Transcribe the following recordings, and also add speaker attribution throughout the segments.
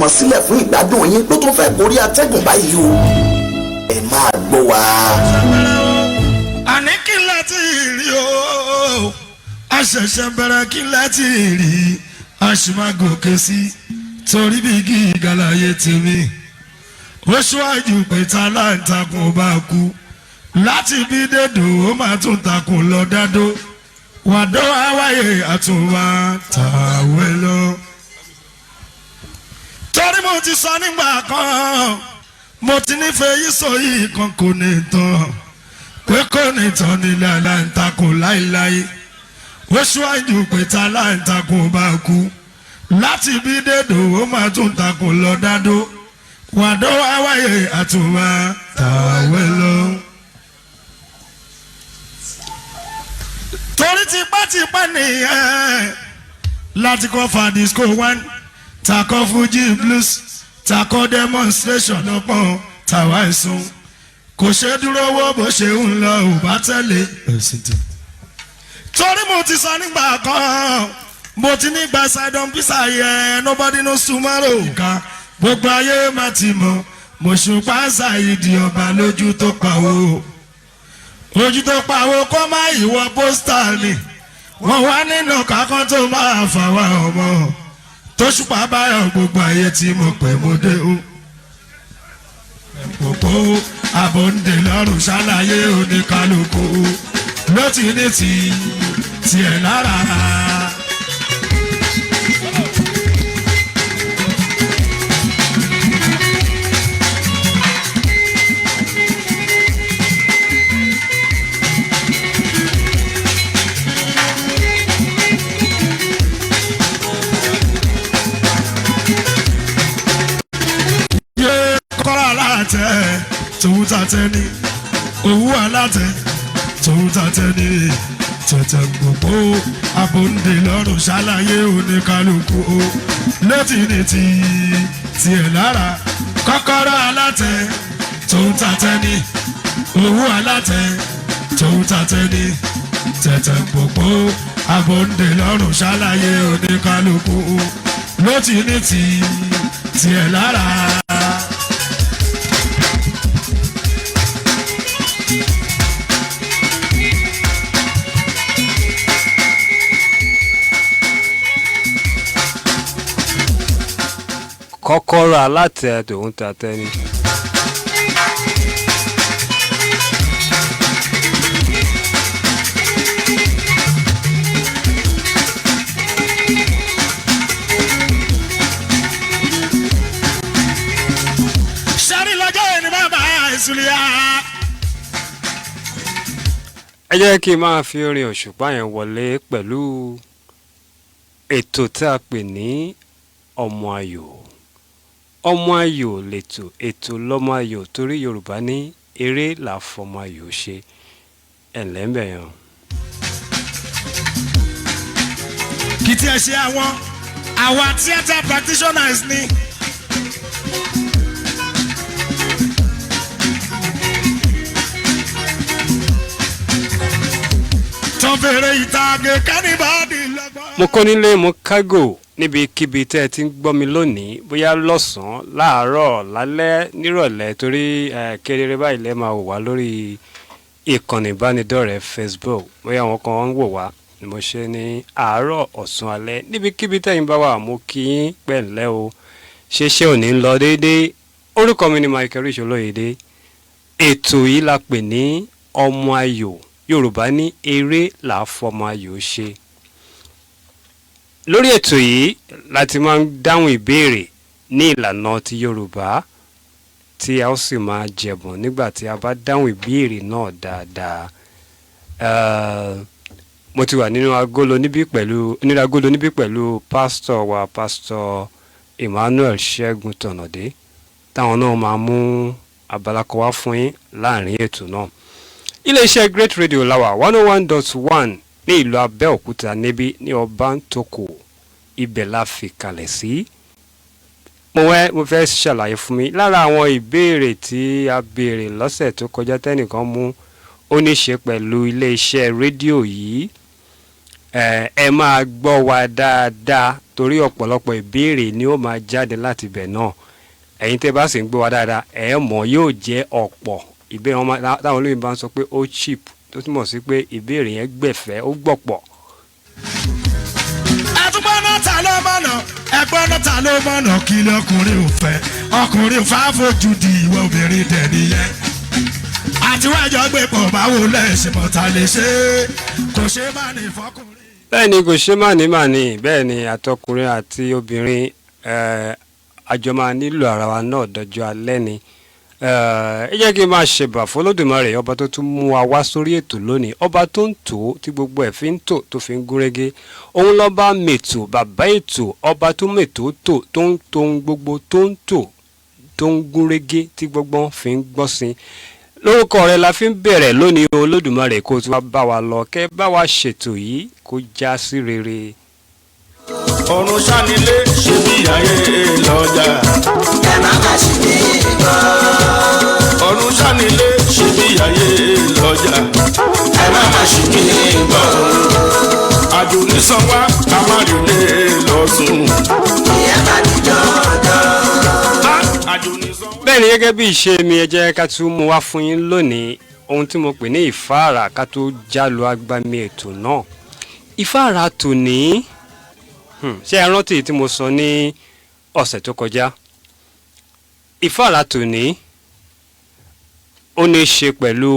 Speaker 1: mọ̀ sílẹ̀ fún ìgbádùn yín ló tún fẹ́ gorí atẹ́gùn báyìí o. ẹ máa gbọ́ wa.
Speaker 2: àní kí láti rí o àṣẹ̀ṣẹ̀ bẹ̀rẹ̀ kí láti rí àṣìmágòkè sí torí bí gíga láyé tèmi ó ṣíwájú pé táláǹtakùn bá kú láti bí dédò ó máa tún takùn lọ dádó wàdó àwáyé àtúnwá tàwé lọ. torí mo ti sọ nígbà kan mo ti nífẹ̀ẹ́ yìí sọ yìí kan kò ní tán pé kò ní tán nílẹ̀ aláǹtakùn láíláí ó ṣíwájú pé táláǹtakùn bá kú láti bí dédò ó máa tún takùn lọ dádó wàdó àwáyé àtúnwá tàwé lọ. torí tipátipá nìyẹn láti kọ́ fa disco one takọ́ fuji blues takọ́ demonstration ọ̀pọ̀ tàwa ẹ̀sùn kò ṣe dúró wó bó ṣe ń lọ ò bá tẹ̀lé. torí mo ti sọ nígbà kan mo ti nígbà sidon pisa yẹn nobody knows tomorrow ká gbogbo ayé má ti mọ̀ mo ṣùpá ṣàyídì ọba lójú tó pawó ojú tó pawó kó má ìwọ pósítà ni wọ́n wá nínú kákan tó máa fà wá ọmọ tó ṣùpá báyọ̀ gbogbo ayé tí mo pè mo dé o. òpó àbòǹdè lọ́rùn ṣàlàyé oníkálukú ló ti ní tiẹ̀ lára. tòun tàtẹ́ ni owó alátẹ tòun tàtẹ́ ni tẹ̀tẹ̀ gbogbo àbòǹdè lọ́rùn ṣàlàyé oníkálukú o létí ní tiẹ̀ lára kọ́kọ́rọ́ alátẹ tòun tàtẹ́ ni owó alátẹ tòun tàtẹ́ ni tẹ̀tẹ̀ gbogbo àbòǹdè lọ́rùn ṣàlàyé oníkálukú o létí ní tiẹ̀ lára.
Speaker 3: kọ́kọ́rọ́ alátẹ tòun tàtẹ́ ni.
Speaker 2: sẹ́rí lọ́jọ́ yìí ni bàbá ìsúlẹ̀ á.
Speaker 3: ẹ jẹ́ kí n máa fi orin òṣùpá yẹn wọlé pẹ̀lú ètò tí a pè ní ọmọ ayò. ọmọ ayò lètò ètò lọ́mọ ayò torí Yorùbá ní eré làfọmọ ayò ṣe ẹ̀lẹ́mbẹ̀yàn.
Speaker 2: kì í tiẹ̀ ṣe àwa theatre practitioners ni. tán fèrè ìtàgé kánìbàdì lọ́gbọ́n.
Speaker 3: mo kọ́ nílé mo kágò níbikíbi tẹ́ ẹ ti ń gbọ́ mi lónìí bóyá lọ́sàn-án láàárọ̀ lálẹ́ nírọ̀lẹ́ torí kedere báyìí lẹ́ máa wò wá lórí ìkànnì ìbánidọ́rẹ̀ẹ́ Facebook bóyá àwọn kan ń wò wá ni mo ṣe ní àárọ̀ ọ̀sán alẹ́ níbikíbi tẹ́yìn bá wà mo kí yín pẹ̀lẹ́ o ṣeṣe òní ń lọ déédéé. orúkọ mi ni Michael-Rich Oloyede. ètò yìí la pè ní ọmọ ayò. Yorùbá ní eré làfọmọ ayò ṣe. lórí ètò yìí láti máa ń dáhùn ìbéèrè ní ìlànà ti Yorùbá tí a ó sì máa jẹ̀bùn nígbà tí a bá dáhùn ìbéèrè náà dáadáa. mo ti wà nínú agolo níbí pẹ̀lú pásítọ̀ wa pásítọ̀ Emmanuel Ṣẹ́gun Tọ̀nàdé táwọn náà máa mú abala kan wá fún yín láàrin ètò náà. iléeṣẹ́ Great Radio láwà 101.1 ní ìlú Abẹ́òkúta níbí ní Ọbántòkò ibẹ̀ la fi kalẹ̀ sí. mo fẹ́ ṣàlàyé fún mi lára àwọn ìbéèrè tí a béèrè lọ́sẹ̀ tó kọjá tẹ́nìkan mú ó ní ṣe pẹ̀lú iléeṣẹ́ rédíò yìí ẹ máa gbọ́ wa dáadáa torí ọ̀pọ̀lọpọ̀ ìbéèrè ni ó máa jáde láti bẹ̀ náà. Ẹ̀yin tẹ́ bá sì ń gbọ́ wa dáadáa ẹ mọ̀ yóò jẹ́ ọ̀pọ̀ ìbéèrè wọn táwọn olóyìnbó bá ń sọ pé ó cheap tó túmọ̀ sí pé ìbéèrè yẹn gbẹ̀fẹ́ ó gbọ̀pọ̀.
Speaker 2: ẹ̀túngbọ́n náà ta ló mọ̀nà ẹ̀gbọ́n náà ta ló mọ̀nà kí lọkùnrin ò fẹ́ ọkùnrin ò fà fojú di ìwọ obìnrin dẹ̀ nìyẹn. àtiwájọ gbé pọ̀ báwo lẹ́sìn mọ̀ta lè ṣe kò ṣe má ní fọkùnrin.
Speaker 3: Bẹ́ẹ̀ ni kò ṣe má ní bẹ́ẹ̀ ni àtọkùnrin àti obìnrin àjọ máa nílò ara wa náà dọjọ́ alẹ́ ni. Ẹ jẹ́ kí n máa ṣèbà f'Olódùmarè ọba tó tún mú wa wá sórí ètò lónìí, ọba tó ń tò tí gbogbo ẹ̀ fi ń tò tó fi ń gúnrégé. Òun lọ́ba mètò bàbá ètò, ọba tó mètò tò tó ń tò gbogbo tó ń tò tó ń gúnrégé tí gbogbo fi ń gbọ́ sí. Lórúkọ rẹ̀ la fi ń bẹ̀rẹ̀ lónìí Olódùmarè kó tún wá bá wa lọ kẹ́ bá wa ṣètò yìí kó já sí rere.
Speaker 4: Ọ̀run ṣánilé ṣe bí ayé lọ́jà.
Speaker 1: ẹ má má ṣì mí gbọ́.
Speaker 4: Ọ̀run ṣánilé ṣe bí ayé lọ́jà.
Speaker 1: ẹ má má ṣì mí gbọ́.
Speaker 4: Àjò nísan wá ká má rí lé lọ́sùn.
Speaker 1: ìyẹn bá di dandan.
Speaker 4: Àjò nísan wá.
Speaker 3: Bẹ́ẹ̀ ni gẹ́gẹ́ bí ìṣe mi ẹ jẹ́ ká tún mú wá fún yín lónìí ohun tí mo pè ní ìfáàrà ká tó jálu agbami ètò náà. Ìfáàrà tòní ṣé ẹ rántí tí mo sọ ní ọ̀sẹ̀ tó kọjá? Ìfáàrà tòní ó ní í ṣe pẹ̀lú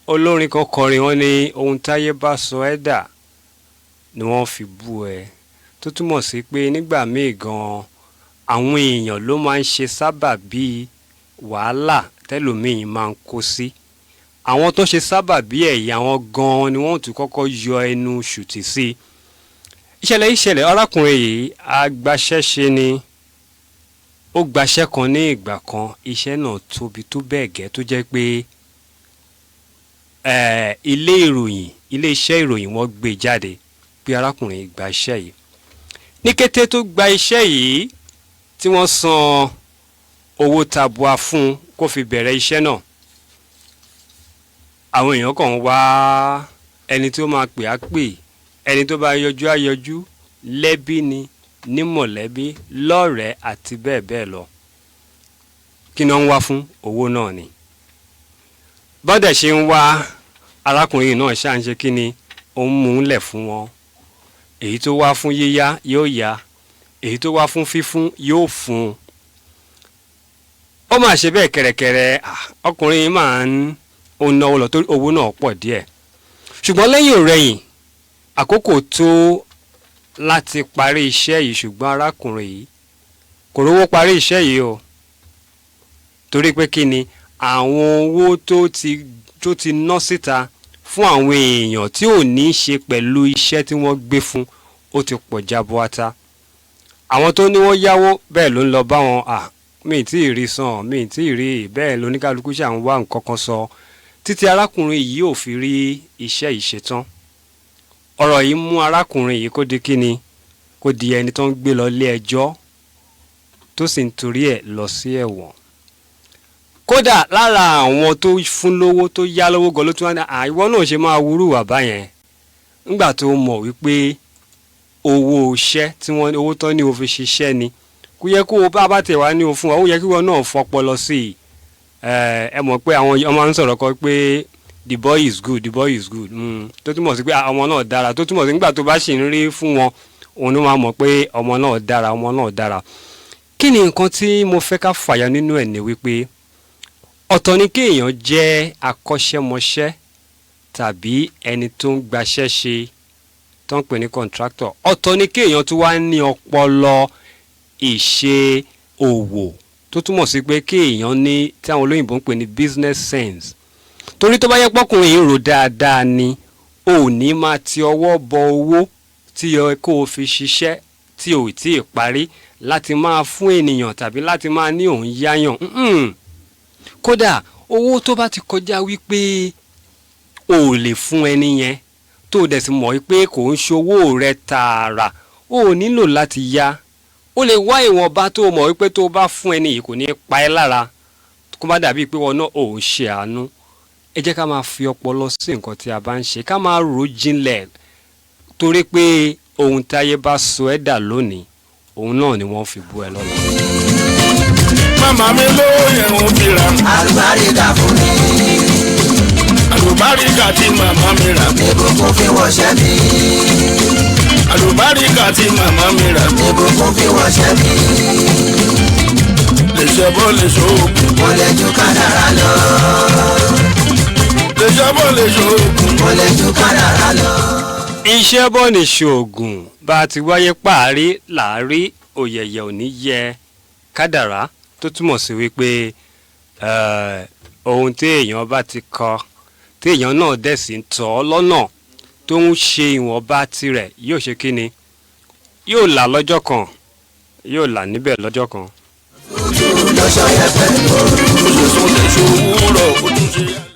Speaker 3: olórin kan kọrin wọn ní ohun táyé bá sọ ẹ́ dà ni wọ́n fi bú ẹ, tó túmọ̀ sí pé nígbà míì gan-an àwọn èèyàn ló máa ń ṣe sábàbí wàhálà tẹ́lòmíì máa ń kó sí. Àwọn tó ṣe sábàbí ẹ̀yà wọn gan-an ni wọ́n tún kọ́kọ́ yọ ẹnu ṣùtì sí. Ìṣẹ̀lẹ̀ arákùnrin yìí agbaṣẹ́ṣe ni ó gbaṣẹ́ kan ní ìgbà kan, iṣẹ́ náà tóbi tó bẹ́ẹ̀ gẹ́ tó jẹ́ pé ilé-iṣẹ́ ìròyìn wọ́n gbé jáde pé arákùnrin yìí gba iṣẹ́ yìí. Ní kété tó gba iṣẹ́ yìí tí wọ́n san owó tabua fún un kó fi bẹ̀rẹ̀ iṣẹ́ náà, àwọn èèyàn kàn wá ẹni tí ó máa pè á pè, ẹni tó bá yọjú á yọjú, lẹ́bí ni ní mọ̀lẹ́bí lọ́rẹ̀ẹ́ àti bẹ́ẹ̀ bẹ́ẹ̀ lọ. Kí ni wọ́n ń wá fún? Owó náà ni. Bọ́dẹ̀ ṣe ń wá arákùnrin náà ṣáà ń ṣe kí ni ó ń mú un lẹ̀ fún wọn. Èyí tó wá fún yíyá yóò yá, èyí tó wá fún fífún yóò fún un. Ó máa ṣe bẹ́ẹ̀ kẹ̀rẹ̀kẹ̀rẹ̀ ọkùnrin yìí máa ń náwó lọ torí owó náà pọ̀ díẹ̀. Ṣùgbọ́n lẹ́yìn òrẹ́yìn àkókò tó láti parí iṣẹ́ yìí, ṣùgbọ́n arákùnrin yìí kò rówó parí iṣẹ́ yìí o, torí pé kí ni àwọn owó tó ti ná síta fún àwọn èèyàn tí ò ní í ṣe pẹ̀lú iṣẹ́ tí wọ́n gbé fún ó ti pọ̀ jaburata. Àwọn tó ní wọ́n yáwó bẹ́ẹ̀ ló ń lọ bá wọn mi tí ì rí san, mi tí ì rí bẹ́ẹ̀ lóníkálukú ṣà ń wá nǹkan kan sọ títí arákùnrin yìí ò fi rí iṣẹ́ yìí ṣe tán. Ọ̀rọ̀ yìí mú arákùnrin yìí kó di kíni, kó di ẹni tó ń gbé lọ ilé ẹjọ́ tó sì ń torí ẹ̀ lọ sí ẹ̀wọ̀n. Kódà lára àwọn tó fún lówó tó yá lówó gan ló tún wá ní ìwọ náà ṣe máa wúrú wà báyẹn nígbà tó mọ̀ wípé owó iṣẹ́ tí wọ́n owó tán ní o fi ṣiṣẹ́ ni, kò yẹ kó o bá tẹ̀ wá ní o fún ọ, ó yẹ kí wọn náà fọpọlọ sí i. Ẹ mọ̀ pé àwọn ọmọ ń sọ̀rọ̀ kan pé the boy is good, the boy is good, tó túmọ̀ sí pé ọmọ náà dára, tó túmọ̀ sí nígbà tó bá ṣì ń rí fún wọn òun ló máa mọ̀ pé ọmọ náà dára, ọmọ náà dára. Kí ni nǹkan tí mo fẹ́ ká fàyà nínú ẹ̀ ni wípé ọ̀tọ̀ ni kí èèyàn jẹ́ akọ́ṣẹ́mọṣẹ́ tàbí ẹni tó ń gbaṣẹ́ ṣe tó ń pè ní contractor, ọ̀tọ̀ ni kí èèyàn tó wá ní ọpọlọ ìṣe òwò tó túmọ̀ sí pé kí èèyàn ní tí àwọn olóyìnbó ń pè ní business sense. Torí tó bá yẹ pọ́kùnrin yìí rò dáadáa ni ò ní máa ti ọwọ́ bọ owó tí yẹ kó o fi ṣiṣẹ́ tí ò tí ì parí láti máa fún ènìyàn tàbí láti máa ní òun yáyàn. Kódà owó tó bá ti kọjá wípé o ò lè fún ẹni yẹn tó dẹ̀ sì mọ̀ wípé kò ń ṣowó rẹ tààrà, o ò nílò láti yá. O lè wá ìwọ̀nba tó mọ̀ wípé tó bá fún ẹni yìí kò ní pa ẹ́ lára, kó má dàbí pé wọn náà ò ń ṣe àánú. ẹ jẹ́ ká máa fi ọpọlọ sí nǹkan tí a bá ń ṣe ká máa rò jinlẹ̀ torí pé ohun táyé bá sọ ẹ́ dà lónìí òun náà ni wọ́n fi bú ẹ lọ́la.
Speaker 4: Màmá mi ló yẹn ń fira.
Speaker 1: àlùbáríkà fún mi.
Speaker 4: Àlùbáríkà tí màmá mi rà.
Speaker 1: ìbùkún fi wọṣẹ́ mi.
Speaker 4: Àlùbáríkà tí màmá mi rà.
Speaker 1: ìbùkún fi wọṣẹ́ mi.
Speaker 4: Lè ṣe bọ́ lè ṣoògùn.
Speaker 1: mo lè ju kádàrá lọ.
Speaker 4: Lè ṣe bọ́ lè ṣoògùn.
Speaker 1: mo lè ju kádàrá lọ.
Speaker 3: iṣẹ́ bọ́ ní ṣoògùn bá a ti wáyé páàrí láàrí òyẹ̀yẹ̀ ò ní yẹ kádàrá tó túmọ̀ sí wípé ohun tí èèyàn bá ti kọ tí èèyàn náà dẹ̀ sí ń tọ́ ọ lọ́nà tó ń ṣe ìwọ̀nba tirẹ̀ yóò ṣe kí ni yóò là lọ́jọ́ kan yóò là níbẹ̀ lọ́jọ́ kan.
Speaker 1: lọ́sọ̀ yẹn pẹ̀lú ooru.
Speaker 4: Ó ṣe sún lè ṣòwúrọ̀ ó tún ṣe yálẹ̀.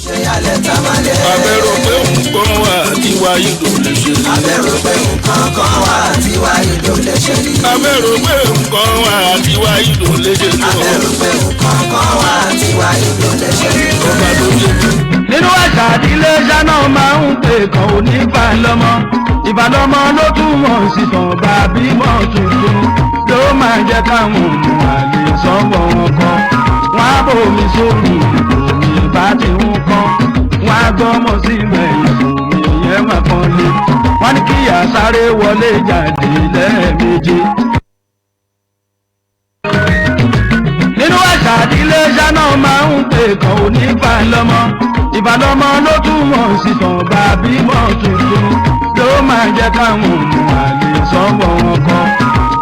Speaker 1: ṣe yálẹ̀ tamalẹ̀.
Speaker 4: Abẹ́rò pé nǹkan wà tí wáyé ló lè ṣe.
Speaker 1: abẹ́rù pé nǹkan kan wà tí wáyé ló lè ṣe rí.
Speaker 4: Abẹ́rò pé nǹkan wà tí wáyé ló lè ṣe.
Speaker 1: abẹ́rù pé nǹkan kan wà tí wáyé ló lè ṣe rí.
Speaker 4: Ọba tó yẹ kí.
Speaker 5: nínú àṣà ìdílé ṣáná máa ń pè kan ò ní ìbálọ́mọ ìbálọ́mọ ló túmọ̀ sí tàn bá bímọ tuntun ló máa jẹ́ káwọn ọmọ àlè sọ́wọ́ wọn kọ́ wọn á bòmí sórí ìbòmí bá ti ń kọ́ wọn á gbọ́mọ sílẹ̀ ìbòmí yẹn máa kàn lé wọn ní kíyà sáré wọlé jáde lẹ́ẹ̀mejì. nínú àṣà ìdílé ṣáná máa ń pè kan ò ní ìbálọ́mọ ìbálọ́mọ ló túmọ̀ sí tàn bá bímọ tuntun ló máa jẹ́ káwọn ọmọ àlè sọ́wọ́ wọn kọ́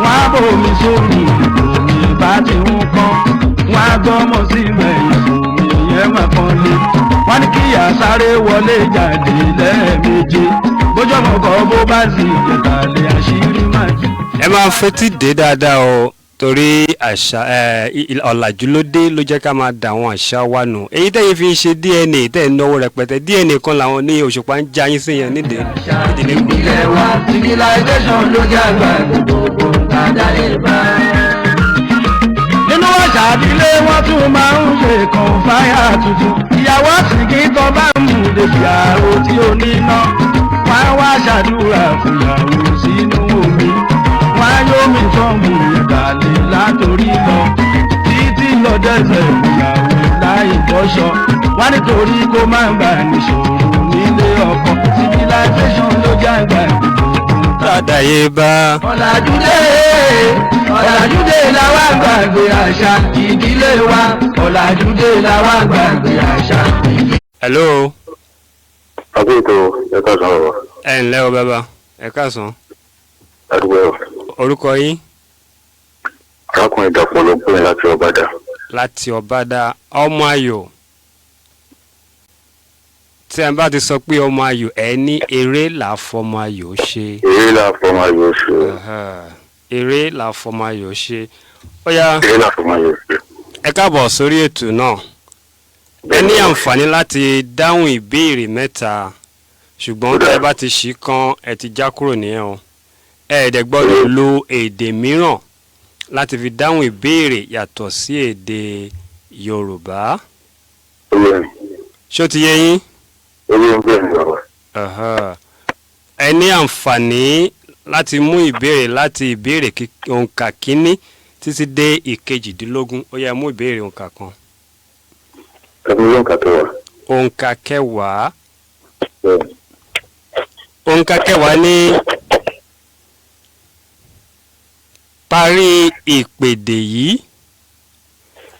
Speaker 5: wọn á bòmí sórí ìbòmí bá ti ń kọ́ wọn á gbọ́mọ sílẹ̀ ìbòmí yẹn máa kàn lé wọn ní kíyà sáré wọlé jáde lẹ́ẹ̀mejì bójú ọmọ kan bó bá sì jẹ̀tàlẹ̀ àṣírí máa jẹ́.
Speaker 3: ẹ máa fetí dé dáadáa o torí àṣà ọ̀làjú ló dé ló jẹ́ ká máa dà àwọn àṣà wa nù èyí tẹ́yìn fi ń ṣe DNA tẹ́ ń náwó rẹpẹtẹ DNA kan làwọn ní Òṣùpá ń já yín sí yẹn nídìí nídìí ní.
Speaker 5: ilé wa civilization ló jẹ́ àgbà gbogbo àdáyé bá. nínú àṣà ìdílé wọn tún máa ń ṣe kan fáyà tuntun ìyàwó àsìkí tó bá ń mú débi àrò tí ó níná wọn á wá ṣàdúrà fúyàwó sínú omi wọn á yóò mi tán mú ìgbàlè látòrí lọ títí lọ dẹ́sẹ̀ ìyàwó láì bọ́ṣọ wọn nítorí kó má bà níṣòro nílé ọkọ civilization ló jẹ́ àgbà gbogbo
Speaker 3: àdáyébá.
Speaker 5: ọ̀làjúdé làwa gbàgbé àṣà ìdílé wa ọ̀làjúdé làwa gbàgbé àṣà.
Speaker 3: hello.
Speaker 6: àbí ètò ẹ̀ka sọ̀rọ̀.
Speaker 3: ẹ ǹlẹ́ o bàbá ẹ káàsán.
Speaker 6: àdúgbò ẹ̀.
Speaker 3: orúkọ yín.
Speaker 6: arákùnrin ìdàpọ̀ ló ń pè láti ọ̀bàdà.
Speaker 3: láti ọ̀bàdà ọmọ ayò tí a bá ti sọ pé ọmọ ayò ẹ ní eré làfọmọ ayò ṣe.
Speaker 6: eré làfọmọ ayò ṣe.
Speaker 3: eré làfọmọ ayò ṣe. ó yá
Speaker 6: eré làfọmọ ayò ṣe.
Speaker 3: ẹ káàbọ̀ sórí ètò náà ẹ ní àǹfààní láti dáhùn ìbéèrè mẹ́ta ṣùgbọ́n tí ẹ bá ti ṣì kan ẹ ti já kúrò nìyẹn o ẹ ẹ̀dẹ̀ gbọ́dọ̀ lo èdè mìíràn láti fi dáhùn ìbéèrè yàtọ̀ sí èdè Yorùbá. ṣó ti yé yín? ẹ ní àǹfààní láti mú ìbéèrè láti ìbéèrè òǹkà kínní títí dé ìkejìdínlógún ó yẹ mú ìbéèrè òǹkà kan. òǹkà kẹwàá. òǹkà kẹwàá ní parí ìpèdè yìí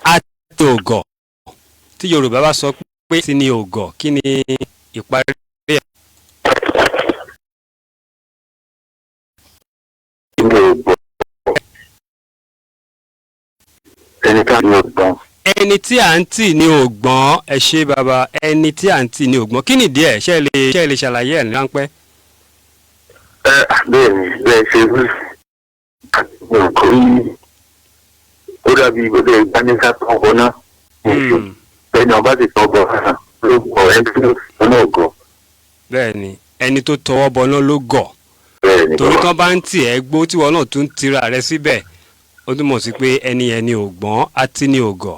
Speaker 3: àti ògọ̀ tí Yorùbá bá sọ pé tí ni ògọ̀ kí ni ìparí ẹ̀. ẹni tí à ń tì ní ògbọ́n ẹ ṣe bàbá ẹni tí à ń tì ní ògbọ́n kí nìdí ẹ̀ ṣe lè ṣàlàyé ẹ̀ ní ráńpẹ́.
Speaker 6: bẹ́ẹ̀ ni bẹ́ẹ̀ ṣe rí nǹkan yìí ó dàbí ìgbọ́dọ̀ ìgbàanìkà tó ń bọ̀ náà ẹni ọba ti tọ́ bọ̀ ló gọ̀ ẹni tó tọ́ náà gọ̀.
Speaker 3: bẹ́ẹ̀ ni ẹni tó tọwọ́ bọ̀ náà ló gọ̀ torí tán bá ń tì ẹ́ gbó tí wọn náà tún tira rẹ síbẹ̀ ó túmọ̀ sí pé ẹni ò gbọ́n àti ní ògọ̀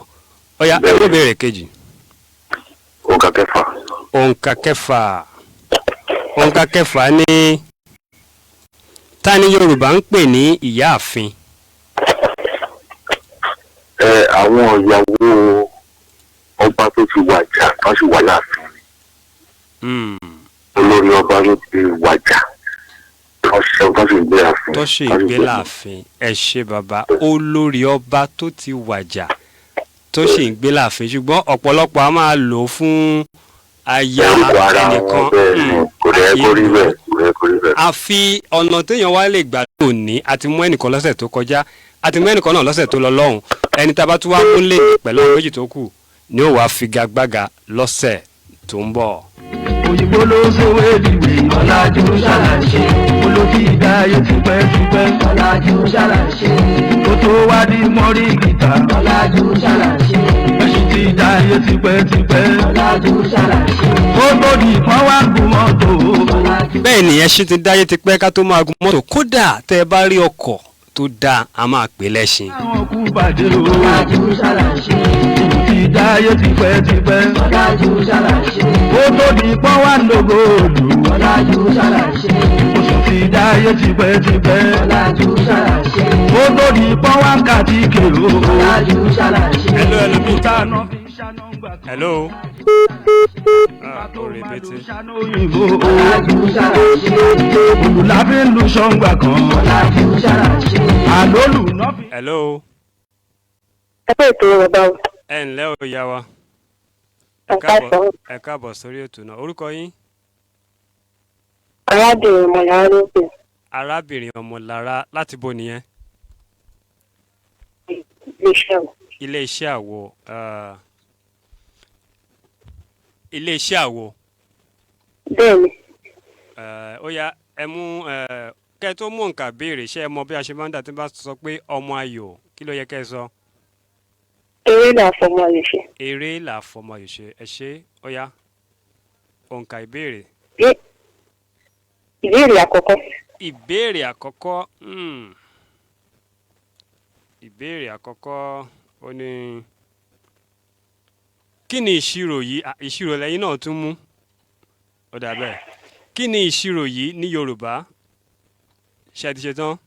Speaker 3: ọ̀ya ẹgbẹ́ béèrè kejì. òǹkà kẹfà ní ta ni Yorùbá ń pè ní ìyáàfin.
Speaker 6: àwọn ìyàwó ọba tó ti wàjà tó sì wà láàfin olórí ọba tó ti wàjà
Speaker 3: tó sì gbé láàfin ẹ ṣé bàbá olórí ọba tó ti wàjà tó sì ń gbé láàfin ṣùgbọ́n ọ̀pọ̀lọpọ̀ a máa lò ó fún aya ẹnìkan àfi ọ̀nà téèyàn wá lè gbà lónìí àti mú ẹnìkan lọ́sẹ̀ tó kọjá àti mú ẹnìkan náà lọ́sẹ̀ tó lọ lọ́hùn ẹni tá a bá tún wá mú lè pẹ̀lú àwọn méjì tó kù ni ó wàá figagbága lọ́sẹ̀ tó ń bọ̀.
Speaker 5: òyìnbó ló sówó èdìwé ọ̀làjú ṣàlàṣe olókì ìdáyé tipẹ́tipẹ́ ọ̀làjú ṣàlàṣe kó tó wá di mọ́rí gìtá ọ̀làjú ṣàlàṣe ẹṣin ti dáyé tipẹ́tipẹ́ ọ̀làjú ṣàlàṣe kó tó di ìpọ́n wá gùn mọ́tò.
Speaker 3: bẹ́ẹ̀ ni ẹṣin ti dáyé tipẹ́ ká tó máa gun mọ́tò kódà tẹ́ ẹ bá rí ọkọ̀ tó dáa a máa pè lẹ́ṣin.
Speaker 5: àwọn kú bàjẹ́ o ọ̀làjú ṣàlàṣe ti dáyé tipẹ́tipẹ́ ọ̀làjú ṣàlàṣe kó tó di ìpọ́n wá lógo òdù ọ̀làjú ṣàlàṣe oṣù ti dáyé tipẹ́tipẹ́ ọ̀làjú ṣàlàṣe kó tó di ìpọ́n wá kàtíkè o ọ̀làjú ṣàlàṣe.
Speaker 3: hello
Speaker 5: mi ta ná fi ṣáná gbà tó.
Speaker 3: hello. orí bẹ́tẹ̀.
Speaker 5: ọ̀làjú ṣàlàṣe olùlàfẹ́ lu ṣọ́ngbà kan ọ̀làjú ṣàlàṣe àlólù náà fi.
Speaker 3: hello.
Speaker 7: ẹ pé ètò ọba o.
Speaker 3: ẹ ǹlẹ́ o ìyá wa ẹ káàbọ̀ sórí ètò náà orúkọ yín.
Speaker 7: arábìnrin ọmọlára ló pè.
Speaker 3: arábìnrin ọmọlára láti bó nìyẹn.
Speaker 7: iléeṣẹ́ àwọ̀.
Speaker 3: iléeṣẹ́ àwọ̀.
Speaker 7: bẹ́ẹ̀ni.
Speaker 3: ó yá ẹ mú kẹ́ ẹ tó mú nǹkan béèrè ṣé ẹ mọ bí a ṣe máa ń dà tí bá sọ pé ọmọ ayò kí ló yẹ kẹ́ ẹ sọ.
Speaker 7: eré là fọmọ ayò ṣe.
Speaker 3: eré là fọmọ ayò ṣe ẹ ṣé ó yá òǹkà ìbéèrè.
Speaker 7: ìbéèrè àkọ́kọ́.
Speaker 3: ìbéèrè àkọ́kọ́ ìbéèrè àkọ́kọ́ ó ní kí ni ìṣirò yìí ìṣirò lẹ́yìn náà tún mú ó dà bẹ́ẹ̀ kí ni ìṣirò yìí ní Yorùbá ṣe ti ṣe tán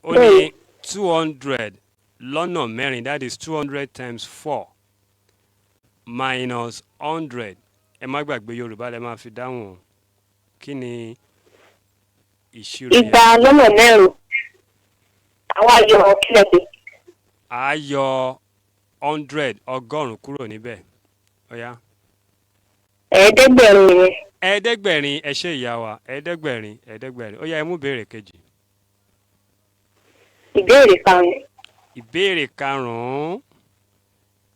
Speaker 3: ó ní 200 lọ́nà mẹ́rin that is 200 times 4 minus 100 ẹ má gbàgbé Yorùbá lẹ máa fi dáhùn kí ni ìṣirò yẹn.
Speaker 7: ìgbà lọ́nà mẹ́rin àwọn ayọ̀ kílẹ̀ pé.
Speaker 3: a yọ 100 ọgọ́rùn-ún kúrò níbẹ̀ ó yá.
Speaker 7: ẹ̀ẹ́dẹ́gbẹ̀rin yẹn.
Speaker 3: ẹ̀ẹ́dẹ́gbẹ̀rin ẹ ṣé ìyá wa ẹ̀ẹ́dẹ́gbẹ̀rin ó yá ẹ mú béèrè kejì.
Speaker 7: ìbéèrè karùn-ún.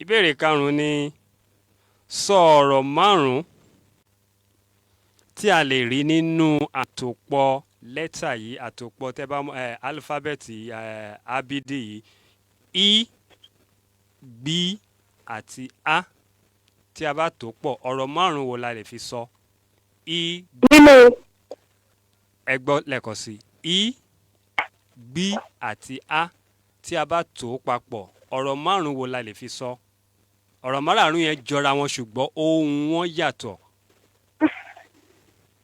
Speaker 3: ìbéèrè karùn-ún ni sọ ọ̀rọ̀ márùn-ún tí a lè rí nínú àtòpọ̀ lẹ́tà yìí àtòpọ̀ tẹ́ bá álífábẹ́ẹ̀tì abidi yìí i b àti a tí a bá tò pọ̀ ọ̀rọ̀ márùn-ún wo la lè fi sọ i.
Speaker 7: nínú.
Speaker 3: ẹ gbọ́ lẹ́ẹ̀kan sí i b àti a tí a bá tò papọ̀ ọ̀rọ̀ márùn-ún wo la lè fi sọ ọ̀rọ̀ márùn-ún yẹn jọra wọn ṣùgbọ́n ohùn wọn yàtọ̀.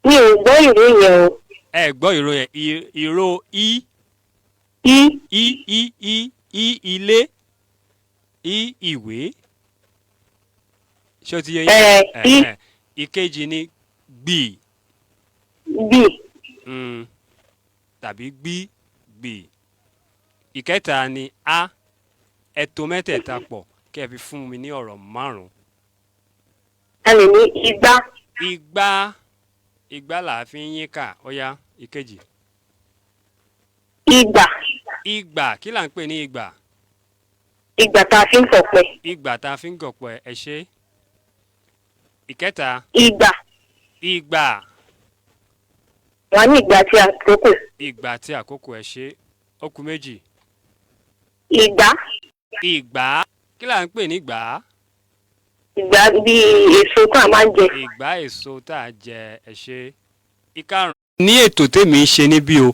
Speaker 7: mi ò gbọ́ ìró yẹn o.
Speaker 3: ẹ gbọ́ ìró yẹn ìró i ilé i ìwé ṣé o ti yẹ yín. ìkejì ni gbì. tàbí gbì. ìkẹta ni a ẹ̀tọ́ mẹ́tẹ̀ẹ̀ta pọ̀ kẹ́ ẹ fi fún mi ní ọ̀rọ̀ márùn-ún.
Speaker 7: a lè ní igbá.
Speaker 3: igbá là á fi ń yín kà ó yá ìkejì. ìgbà kí là ń pè ní ìgbà.
Speaker 7: ìgbà tá a fi ń gọ̀pẹ.
Speaker 3: ìgbà tá a fi ń gọ̀pẹ ẹ ṣé. ìkẹta. ìgbà.
Speaker 7: wọ́n ní ìgbà tí àkókò.
Speaker 3: ìgbà tí àkókò ẹ ṣé ó kù méjì. ìgbà kí là ń pè ní ìgbà.
Speaker 7: ìgbà bí èso tá a máa ń jẹ.
Speaker 3: ìgbà èso tá a jẹ ẹ ṣé. ìkarùn. ní ètò tèmi ń ṣe níbí o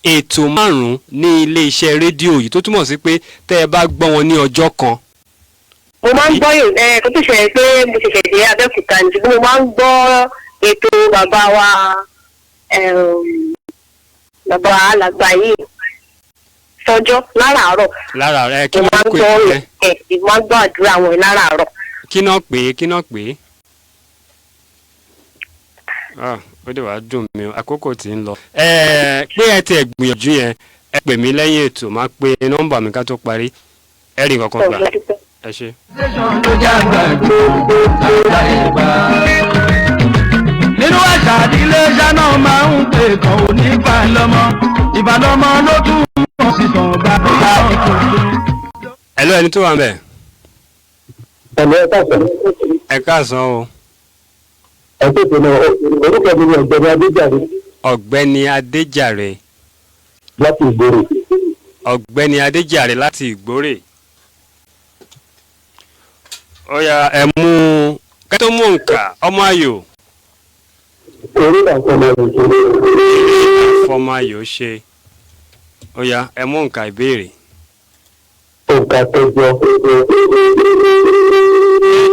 Speaker 3: ètò 5 ní ilé iṣẹ́ rédíò yìí tó túmọ̀ sí pé tẹ́ ẹ bá gbọ́ wọn ní ọjọ́ kan.
Speaker 7: mo máa ń gbọ́ kó tó ṣẹlẹ̀ pé mo ṣẹ̀ṣẹ̀ dé Abẹ́òkúta ní ṣùgbọ́n mo máa ń gbọ́ ètò bàbá wa bàbá alàgbà yìí sọjọ́ láràárọ̀.
Speaker 3: láràárọ̀ kí
Speaker 7: mo
Speaker 3: wọ́n pè é.
Speaker 7: mo máa ń gbọ́ àdúrà wọn láràárọ̀.
Speaker 3: kí náà pè é. ó dẹ̀ wá dùn mí àkókò tí ń lọ. pé ẹ ti ẹ̀ gbìyànjú yẹn ẹ pè mí lẹ́yìn ètò máa pe nọ́mbà mi ká tó parí ẹ rí nǹkan kan gbà ẹ ṣe.
Speaker 5: nínú àṣà ìdílé ṣáná máa ń pè kàn ó ní ìbàlọ́mọ ìbàlọ́mọ ló tún mọ̀ sí sàn bàbá ọ̀tún.
Speaker 3: ẹ lọ ẹni tó wà ń bẹ̀. ẹ káàsán o.
Speaker 6: orúkọ mi ni Ọ̀gbẹ́ni Adéjàre.
Speaker 3: Ọ̀gbẹ́ni Adéjàre.
Speaker 6: láti Ìgbòrè.
Speaker 3: Ọ̀gbẹ́ni Adéjàre láti Ìgbòrè. ó yá ẹ mú kẹ́tọ́ mú nǹka Ọmọ Ayò.
Speaker 6: eré
Speaker 3: àfọmọ ayò ṣe. ó yá ẹ mú nǹka ìbéèrè.
Speaker 6: òǹkà kẹjọ.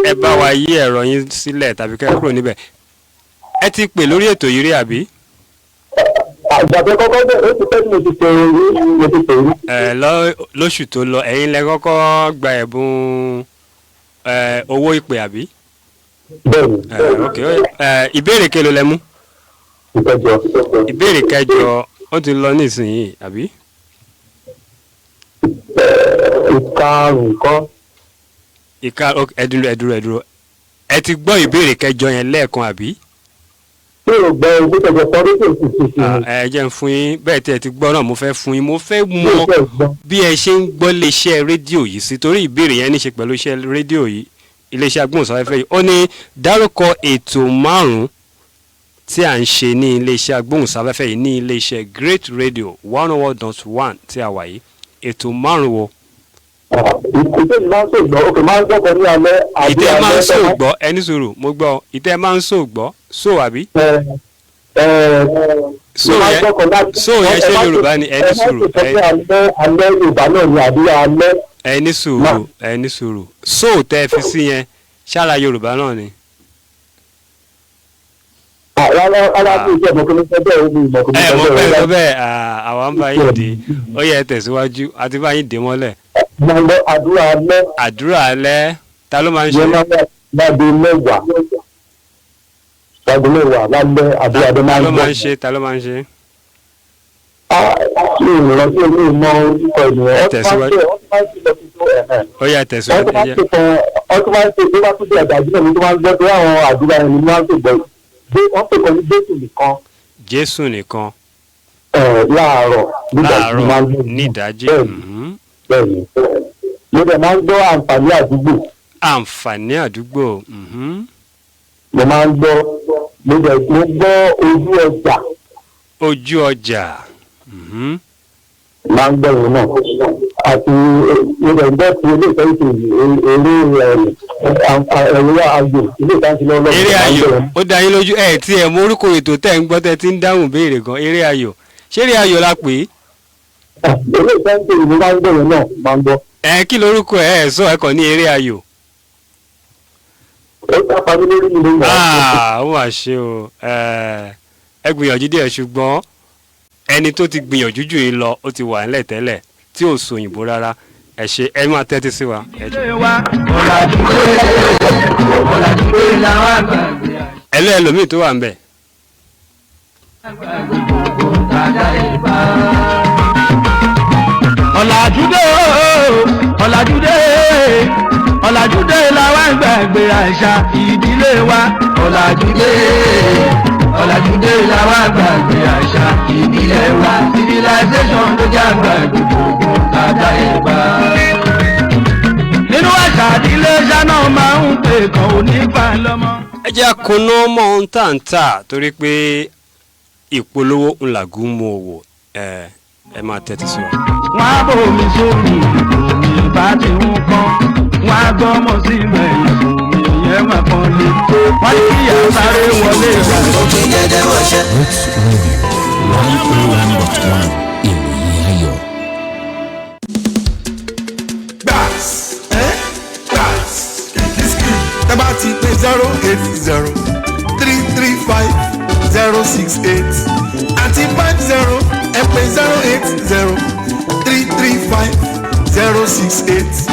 Speaker 3: ẹ bá wa yí ẹ̀rọ yín sílẹ̀ tàbí kẹ́ kúrò níbẹ̀. ẹ ti pè lórí ètò yìí rí àbí?
Speaker 6: àgbàdo kọ́kọ́ bẹ̀rẹ̀ ó ti pẹ́ mo ti pè é.
Speaker 3: lóṣù tó lọ ẹ̀yin lẹ kọ́kọ́ gba ẹ̀bùn owó ìpè àbí?
Speaker 6: bẹ́ẹ̀ni.
Speaker 3: ok ìbéèrè kelo lẹ mú? ìbéèrè kẹjọ ó ti lọ nísìnyí àbí?
Speaker 6: ìkarùn kan.
Speaker 3: ẹdúró ẹ ti gbọ́ ìbéèrè kẹjọ yẹn lẹ́ẹ̀kan àbí?
Speaker 6: ṣé o gbọ́ ìwé kẹjọ sọ wípé kò sì ṣe.
Speaker 3: ẹ jẹ́ ń fún yín bẹ́ẹ̀ tí ẹ ti gbọ́ náà mo fẹ́ fún yín mo fẹ́ mọ bí ẹ ṣe ń gbọ́ iléeṣẹ́ rédíò yìí sí torí ìbéèrè yẹn ní ṣe pẹ̀lú iṣẹ́ rédíò yìí iléeṣẹ́ agbóhùnsáfẹ́fẹ́ yìí ó ní dárúkọ ètò 5 tí à ń ṣe ní iléeṣẹ́ agbóhùnsáfẹ́fẹ́ yìí ní iléeṣẹ́ Great Radio 101.1 tí a wà yìí ètò 5 wo.
Speaker 6: ìtẹ́ máa ń sògbọ́ òkè máa ń gbọ́kọ̀ ní alẹ́ àbí
Speaker 3: ìtẹ́ máa ń sògbọ́ ẹni sùúrù mo gbọ́ ìtẹ́ máa ń sògbọ́ sò àbí. sò yẹn ṣe Yorùbá ni ẹni sùúrù.
Speaker 6: alẹ́ Yorùbá náà ni àbí alẹ́.
Speaker 3: ẹni sùúrù sò tẹ́ fi sí yẹn ṣára Yorùbá náà ni. mo fẹ́ sọ bẹ́ẹ̀ àwa ń bá yín dé ó yẹ tẹ̀síwájú àti bá yín dé mọ́lẹ̀. àdúrà alẹ́ ta ló máa ń ṣe?
Speaker 6: lágbo mẹ́wàá lálẹ́ àdúrà tó máa ń
Speaker 3: gbọ́. ta ló máa ń ṣe?
Speaker 6: ìrántí omi ìmọ̀ orúkọ ènìyàn.
Speaker 3: ẹ tẹ̀síwájú. ó yẹ tẹ̀síwájú.
Speaker 6: ọtún máa ń ṣe tó bá tún bí àgbàjú náà ní tó máa ń gbọ́ tó àwọn àdúrà ẹni máa ń ṣègbọ́ wọ́n pè pẹ̀lú Jésù nìkan.
Speaker 3: Jésù nìkan.
Speaker 6: láàárọ̀
Speaker 3: nídàájí.
Speaker 6: bẹ́ẹ̀ni mo dẹ̀ máa ń gbọ́ àǹfààní àdúgbò.
Speaker 3: àǹfààní àdúgbò.
Speaker 6: mo máa ń gbọ́ mo gbọ́ ojú ọjà.
Speaker 3: ojú ọjà.
Speaker 6: máa ń gbọ́ ìwé náà àti mo dẹ̀ gbọ́ ti ilé ìfẹ́ ìṣèlú eré ayò ilé ìtàǹtì lọ́wọ́.
Speaker 3: eré ayò ó dá yín lójú ẹ̀ tí ẹ̀ mọ orúkọ ètò tẹ̀ ń gbọ́ tẹ̀ tí ń dáhùn béèrè gan eré ayò ṣé eré ayò la pè é.
Speaker 6: ilé ìtàǹtì ìlú máa ń gbọ́ ìwé náà máa ń gbọ́.
Speaker 3: kí lorúkọ ẹ sọ ẹ kàn ní eré ayò.
Speaker 6: ó sábà ní lórí ìlú náà.
Speaker 3: ó mà ṣe o ẹ gbìyànjú díẹ̀ ṣùgbọ́n ẹni tó ti gbìyànjú jù yín lọ ó ti wà nílẹ̀ tẹ́lẹ̀ tí ò sọ òyìnbó rárá ẹ ṣe ẹ máa tẹ́tí sí wa. ẹlòmíì tó wà ń bẹ̀.
Speaker 5: ọ̀làjúdé làwọn gbàgbé àṣà ìdílé wa ọ̀làjúdé làwọn gbàgbé àṣà ìdílé wa civilization ló já gbàgbé gbogbo tàdá ìgbà. nínú àṣà ìdílé ṣáná máa ń pè kàn ó ní ìbàlọ́mọ.
Speaker 3: ẹ jẹ́ àkóná mọ́ ohun tá à ń tà torí pé ìpolówó ńlágún mú owó ẹ máa tẹ́tí sí wa.
Speaker 5: wọ́n á bòmí sórí omi bá ti ń kán wọ́n á gbọ́mọ sílẹ̀ ìfòmí yẹn máa pọ́n lé wọ́n ní kí ìyá sáré wọlé ìgbà.
Speaker 1: òkè gẹ́gẹ́ wọ̀ṣẹ́.
Speaker 8: ìròyìn ayọ̀.
Speaker 2: gbàs gbàs tẹ́bá ti pé 080-335-068 àti 50 ẹ pé 080-335-068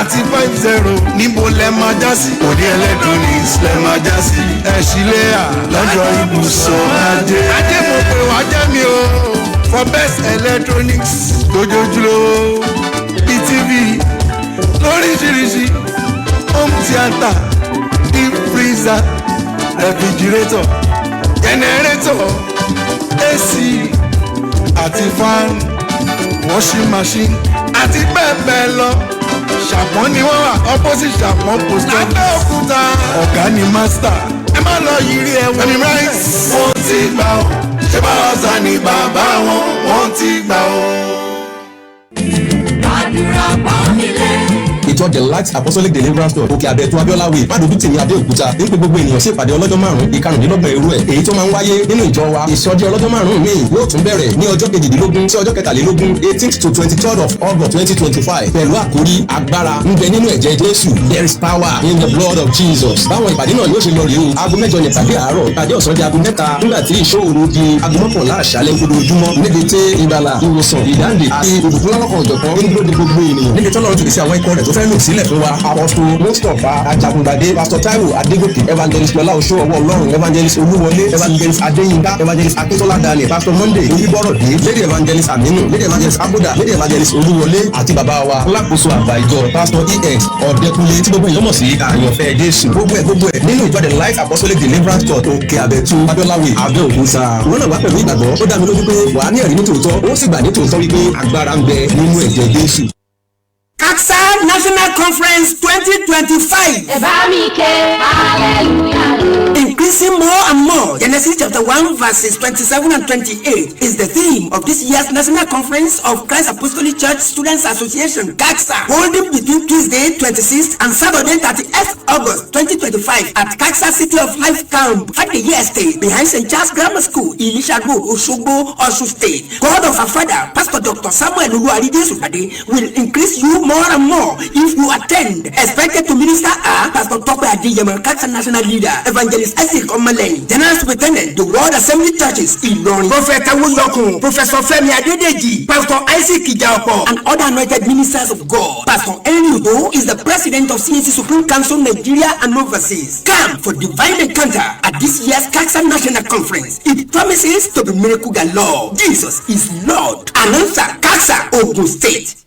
Speaker 2: àti 50 níbo lẹ máa já sí. òní electronics lẹ máa já sí. ẹ sílẹ̀ à lọ́dọ̀ ibùsọ̀ ajé. ajé mo pè wá jẹ́ mi o for best electronics lójoojúlówó bíi tv lóríṣiríṣi home theatre deep freezer refrigerator generator ac àti fan washing machine àti bẹ́ẹ̀ bẹ́ẹ̀ lọ. Ṣàpọ́n ni wọ́n wà opposite Ṣàpọ́n post office. Abẹ́òkúta ọ̀gá ni master. Ẹ má lọ yiri ẹ̀wọ̀n. Ẹ̀mí rice wọ́n ti gbà ọ́. Ṣé báwa sá ni bàbá wọn wọ́n ti gbà ọ́.
Speaker 9: Àdúrà pọ́n mi lé.
Speaker 8: ìjọ the light apostolic deliverance church òkè àbẹ̀tún abiola way fàdójútì ní abẹ́òkúta ń pe gbogbo ènìyàn sí ìpàdé ọlọ́jọ́ márùn-ún ìkarùndínlọ́gbọ̀n irú ẹ̀ èyí tó máa ń wáyé nínú ìjọ wa ìsọjí ọlọ́jọ́ márùn-ún míì yóò tún bẹ̀rẹ̀ ní ọjọ́ kejìdínlógún sí ọjọ́ kẹtàlélógún 18th to 23rd of August 2025 pẹ̀lú àkórí agbára ń bẹ nínú ẹ̀jẹ̀ Jésù there is power in the blood of Jesus. báwọn ìpàdé náà yóò ṣe lọ rèé o aago 8 ní ìpàdé àárọ̀ ìpàdé ọ̀sán di aago 3 nígbà tí ìṣòro di aago 11 àṣálẹ́ ojoojúmọ́ níbi tí ìgbàlà ìwòsàn ìdáǹdè àti ìbùkún lọ́lọ́kan òjọ̀kan ń dúró de gbogbo ènìyàn níbi tí Ọlọ́run ti pèsè àwọn ikọ̀ rẹ̀ tó fẹ́ lò sílẹ̀ fún wa apọ́sítù Mustapha Ajagungbade Pastor Taiwo Adégòkè Evangelist Lọlá Oṣó ọwọ́ Ọlọ́run Evangelist Olúwọlé Evangelist Adéyínká Evangelist Akíntola Daniel Pastor Monday Oyíbọ̀rọ̀dé Lady Evangelist Aminu Lady Evangelist Abuda Lady Evangelist Olúwọlé àti bàbá wa alákòóso àgbà ìjọ Pastor EX Ọ̀dẹ́kunlé tí gbogbo èèyàn mọ̀ sí àyànfẹ́ Jésù gbogbo ẹ̀ nínú ìjọ the Light Apostolic Deliverance Church òkè àbẹ̀tún Abíọ́láwé Abẹ́òkúta wọn náà wá pẹ̀lú ìgbàgbọ́ ó dá mi lójú pé wàá ní ẹ̀rí ní tòótọ́ ó sì gbà ní tòótọ́ wípé agbára ń bẹ nínú ẹ̀jẹ̀ Jésù.
Speaker 1: CACSA National Conference 2025.
Speaker 9: Ẹ bá mi ké hallelujah.
Speaker 1: Increasing more and more. Genesis chapter 1 verses 27 and 28 is the theme of this year's National Conference of Christ Apostolic Church Students Association, CACSA, holding between Tuesday 26th and Saturday 30th August 2025 at CACSA City of Life Camp, Fadeyi Estate, behind St. Charles Grammar School, Ilisha Road, Osogbo, Osun State. God of our Father, Pastor Dr. Samuel Oluwaride Sufade, will increase you more and more if you attend. Expected to minister are Pastor Tope Adeyemo, CACSA National Leader, Evangelist Isaac Omalen, General Superintendent, the World Assembly Churches, Ilorin, Prophet Awuyokun, Professor Femi Adedeji, Pastor Isaac Ijaopo, and other anointed ministers of God. Pastor Henry Udo is the President of CAC Supreme Council Nigeria and overseas. Come for divine encounter at this year's CACSA National Conference. It promises to be miracle galore. Jesus is Lord. Announcer CACSA Ogun State.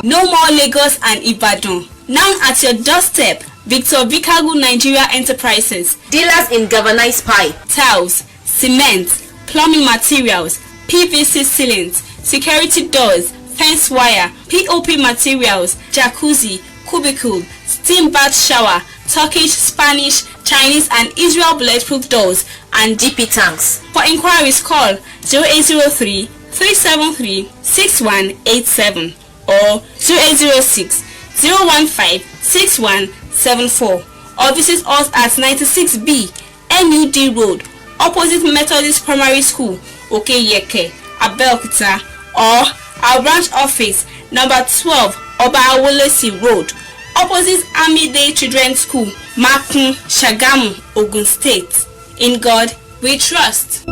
Speaker 10: No more Lagos and Ibadan. Now at your doorstep, Victor Bikagu Nigeria Enterprises.
Speaker 11: Dealers in galvanized pipe,
Speaker 10: tiles, cement, plumbing materials, PVC ceilings, security doors, fence wire, POP materials, jacuzzi, cubicle, steam bath shower, Turkish, Spanish, Chinese and Israel bulletproof doors, and DP tanks. For inquiries, call 0803 373 6187 or 0806 015 6174 or visit us at 96B NUD Road opposite Methodist Primary School, Okeyeke, Abeokuta, or our branch office number 12 Oba Awolesi Road opposite Army Day Children's School, Makun, Shagamu, Ogun State. In God we trust.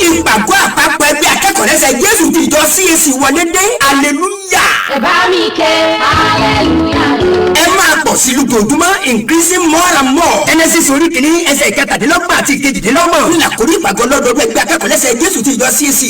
Speaker 1: Ìpàgọ́ àpapọ̀ ẹgbẹ́ akẹ́kọ̀ọ́ lẹ́sẹ̀ Jésù ti ìjọ CAC wọlé dé hallelujah.
Speaker 9: Ẹ bá mi ké hallelujah.
Speaker 1: Ẹ máa pọ̀ sí lójoojúmọ́ increasing more and more. Genesis orí kìíní ẹsẹ̀ ìkẹtàdínlọ́gbọ̀n àti ìkejìdínlọ́gbọ̀n. Ní àkórí ìpàgọ́ lọ́dọọdún ẹgbẹ́ akẹ́kọ̀ọ́ lẹ́sẹ̀ Jésù ti ìjọ CAC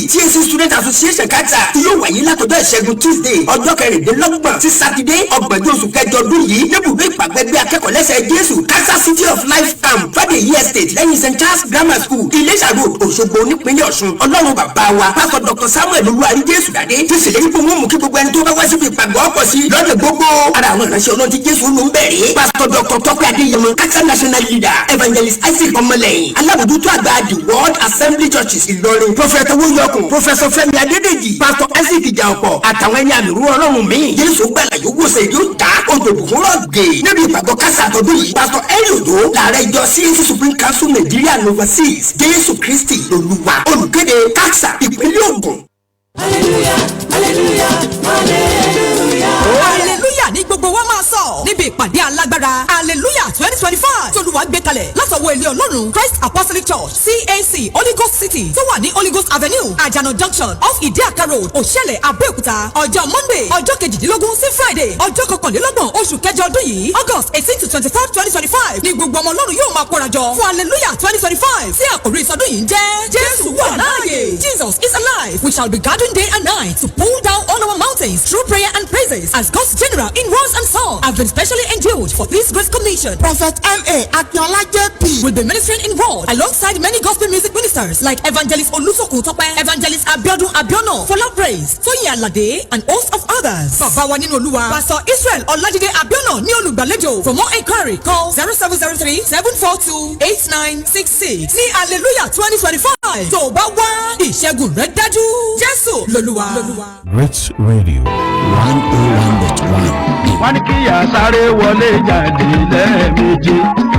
Speaker 1: Student Association CACSA tí yóò wáyé látọjọ́ ìṣẹ́gun Tuesday ọjọ́ kẹrìndínlọ́gbọ̀n sí Saturday ọgbọ̀njọ́ oṣù kẹjọ ọdún yìí níbùdó ìpàgọ́ ẹgbẹ́ akẹ́kọ̀ọ́ lẹ́sẹ̀ Jésù CACSA City of Life Camp Fadeyi Estate lẹ́yìn St. Charles Grammar School Iléṣà Road Òṣogbo nípínlẹ̀ Ọ̀ṣun ọlọ́run bàbá wa pásítọ̀ Dr. Samuel olúwarí jésù dádé ti ṣèlérí pé wọ́n mú kí gbogbo ẹni tó bá wá síbi ìpàgọ́ ọkọ̀ sí lọ́dẹ̀ gbogbo ara àwọn ìránṣẹ́ ọlọ́run tí jésù ló ń bẹ̀rẹ̀ pásítọ̀ Dr. Tọ́pẹ́ Adéyẹmọ káksá national leader evangelist Isaac ọmọlẹ́yìn alábòjútó àgbà the world assembly churches Ìlọrin prophet owóyọkùn professor Fẹ́mi Adédèjì pastor Isaac ìjàọ̀pọ̀ àtàwọn ẹni àmì rú ọlọ́run míì jésù gbàlà yóò wòsàn yóò dá odòdùkún rọ̀gẹ̀ níbi ìpàgọ́ kásá àtọ́dún yìí pastor Henry Odo làárẹ̀ ìjọ CAC Supreme Council Nigeria and overseas jésù Kristi olúwa olùkéde kásá ìpínlẹ̀ Ògùn.
Speaker 12: hallelujah hallelujah hallelujah.
Speaker 13: hallelujah ní gbogbo wa máa sọ níbi ìpàdé alágbára hallelujah 2025 tolúwa gbé kalẹ̀ látọwọ́ ilé ọlọ́run Christ Apostolic Church CAC Holy Ghost City tó wà ní Holy Ghost Avenue Ajano Junction off Ìdíàká Road Òṣèlè Abẹ́òkúta ọjọ́ Monday ọjọ́ kejìdínlógún sí Friday ọjọ́ kọkànlélọ́gbọ̀n oṣù kẹjọ ọdún yìí August 18 to 23 2025 ní gbogbo ọmọ ọlọ́run yóò máa kórajọ fún hallelujah 2025 tí àkòrí ìsọdún yìí ń jẹ́ Jésù wà láàyè Jesus is alive. We shall be gathering day and night to pull down all our mountains through prayer and praises as God's general in words and song have been specially endued for this great commission. Prophet M.A. Akinola J.P. will be ministering in word alongside many gospel music ministers like Evangelist Olusoku Tope, Evangelist Abiodun Abiono, Fola Praise, Toyin Alade, and host of others. Bàbá wa nínú Olúwa, Pastor Israel Olajide Abiono ní olùgbàlejò. For more inquiry, call 0703-742-8966. Ní Hallelujah 2025. Tó bá wá, ìṣẹ́gun rẹ̀ dájú. Jésù lolúwa.
Speaker 14: Rich Radio 101.1.
Speaker 5: wọ́n ní kí àsáré wọlé jáde lẹ́ẹ̀mejì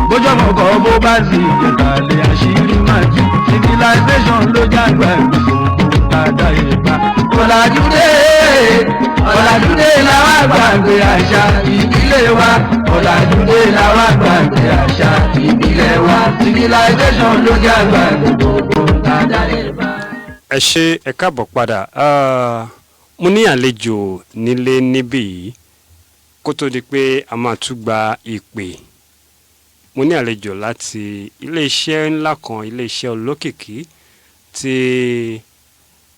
Speaker 5: bójú ọmọ kan bó bá sì jẹ̀kálẹ̀ àṣírí máa jí civilization ló jágbá ìgbésòkò tàdá ìgbà. ọ̀làjúdé làwọn àgbàgbé àṣà ìbílẹ̀ wa ọ̀làjúdé làwọn àgbàgbé àṣà ìbílẹ̀ wa civilization ló jágbá ìgbésòkò tàdá ìgbà.
Speaker 3: ẹ ṣé ẹ káàbọ̀ padà mo ní àlejò nílé níbí yìí kó tó di pé a máa tún gba ìpè mo ní àlejò láti iléeṣẹ́ ńlá kan iléeṣẹ́ olókìkí tí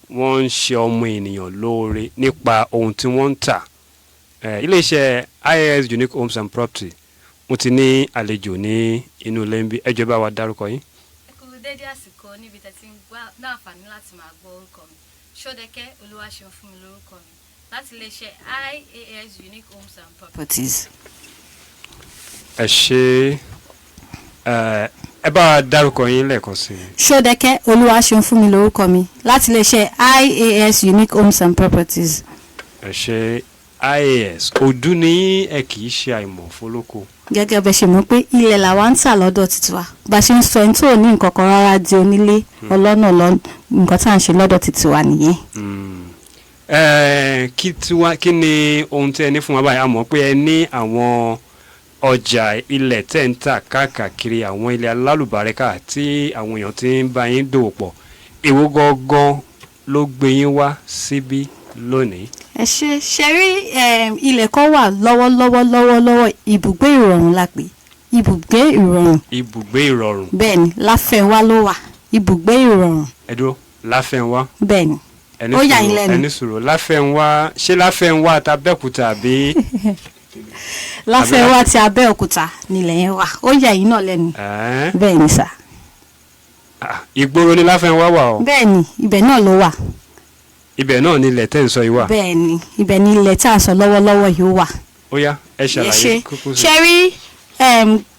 Speaker 3: wọ́n ń ṣe ọmọ ènìyàn lóore nípa ohun tí wọ́n ń tà iléeṣẹ́ IAS Unique Homes and Property mo ti ní àlejò ní inú ilé ń bí ẹ jọ̀ọ́ bá wa dárúkọ yín.
Speaker 15: ẹ kú dédé àsìkò níbi tẹ́tí ń gbá náà àǹfààní láti máa gbọ́ orúkọ mi Ṣódẹkẹ́ Olúwaṣeun fún mi lórúkọ mi láti iléeṣẹ́ IAS Unique Homes and Properties.
Speaker 3: ẹ ṣé ẹ bá dárúkọ yín lẹ́ẹ̀kan sí i.
Speaker 16: Ṣódẹkẹ́ Olúwaṣeun fún mi lórúkọ mi láti iléeṣẹ́ IAS Unique Homes and Properties.
Speaker 3: ẹ ṣé IAS ọdún ní ẹ kì í ṣe àìmọ̀ fólókò.
Speaker 16: gẹ́gẹ́ bẹ́ẹ̀ ṣe mọ̀ pé ilẹ̀ làwa ń tà lọ́dọ̀ titiwa bá ṣe ń sọ ẹni tó ní nǹkan kan rárá di onílé ọlọ́nà nǹkan tá à ń ṣe lọ́dọ̀ titiwa nìyẹn.
Speaker 3: kí ni ohun tí ẹ ní fún wa báyìí a mọ̀ pé ẹ ní àwọn ọjà ilẹ̀ tẹ́ ń tà káàkiri àwọn ilẹ̀ alálùbáríkà tí àwọn èèyàn ti ń bá yín dòwò pọ̀ èwo gangan ló gbé yín wá síbí lónìí.
Speaker 16: ẹ ṣe rí ilẹ̀ kan wà lọ́wọ́lọ́wọ́ ibùgbé ìrọ̀rùn la pè ibùgbé ìrọ̀rùn.
Speaker 3: ibùgbé ìrọ̀rùn.
Speaker 16: bẹ́ẹ̀ni Láfẹnwá ló wà ibùgbé ìrọ̀rùn.
Speaker 3: ẹ dúró Láfẹnwá.
Speaker 16: bẹ́ẹ̀ni ó yà yín lẹ́nu.
Speaker 3: ẹni sùúrù Láfẹnwá ṣé Láfẹnwá tAbẹ́òkúta àbí.
Speaker 16: Láfẹnwá ti Abẹ́òkúta nílẹ̀ yẹn wà ó yà yín náà lẹ́nu. bẹ́ẹ̀ni sà.
Speaker 3: ìgboro ni Láfẹnwá wà o.
Speaker 16: bẹ́ẹ̀ni ibẹ̀ náà ló wà.
Speaker 3: ibẹ̀ náà ni ilẹ̀ tẹ́ ń sọ yìí wà.
Speaker 16: bẹ́ẹ̀ni ibẹ̀ ni ilẹ̀ tá à ń sọ lọ́wọ́lọ́wọ́ yìí wà.
Speaker 3: ó yá ẹ ṣàlàyé kúkú sí.
Speaker 16: ṣe rí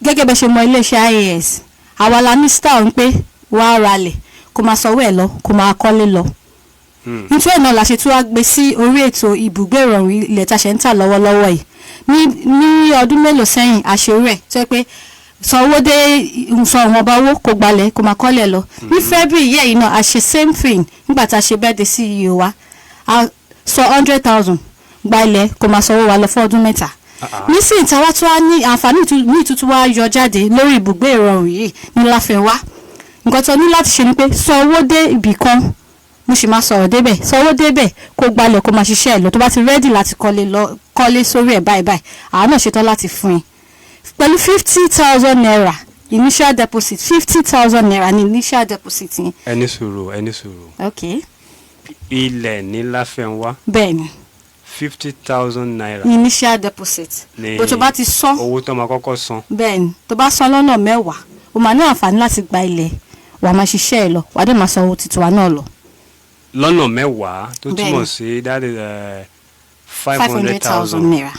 Speaker 16: gẹ́gẹ́ bẹ́ ṣe mọ iléeṣẹ́ IAS àwa la ní star ń pé wàá ralẹ̀ kó máa sanwó ẹ̀ lọ kó máa kọ́lé lọ. nítorí ẹ̀ náà la ṣe tún wá gbé sí orí ètò ibùgbé ìrọ̀rùn ilẹ̀ tá a ṣe ń tà lọ́wọ́lọ́wọ́ yìí ní ọdún mélòó sẹ́yìn àṣewé ẹ̀ tó yẹ pé sanwó dé nǹkan ọ̀wọ́n ọba owó kó gbalẹ̀ kó máa kọ́lẹ̀ lọ. ní February yẹ́ yìí náà a ṣe same thing nígbà tá a ṣe birthday CEO wa a sọ 100,000 gba ilẹ̀ kó máa sanwó wa lọ fún ọdún mẹ́ta. nísìnyí táwa tó wá ní àǹfààní ní ìtútù wa yọ jáde lórí ibùgbé ìrọ̀rùn yìí ní Láfẹnwá nǹkan tó ní láti ṣe ni pé sanwó dé ibì kan mo sì máa sọ̀rọ̀ débẹ̀ sanwó débẹ̀ kó gbalẹ̀ kó máa ṣiṣẹ́ ẹ̀ lọ tó bá ti rẹ́dì láti kọ́lé sórí ẹ̀ báyìí àwọn náà ṣetán láti fún yín pẹ̀lú 50,000 naira initial deposit 50,000 naira ní initial deposit yẹn.
Speaker 3: ẹni sùúrù.
Speaker 16: ok.
Speaker 3: ilẹ̀ ní Láfẹnwá.
Speaker 16: bẹ́ẹ̀ni.
Speaker 3: 50,000 naira.
Speaker 16: initial deposit. bó tó bá ti san.
Speaker 3: owó tó máa kọ́kọ́ san.
Speaker 16: bẹ́ẹ̀ni tó bá san lọ́nà mẹ́wàá o máa ní àǹfààní láti gba ilẹ̀ wàá máa ṣiṣẹ́ ẹ̀ lọ wàá dẹ̀ máa sanwó titiwa náà lọ.
Speaker 3: lọ́nà mẹ́wàá tó túmọ̀ sí that is 500,000
Speaker 16: naira.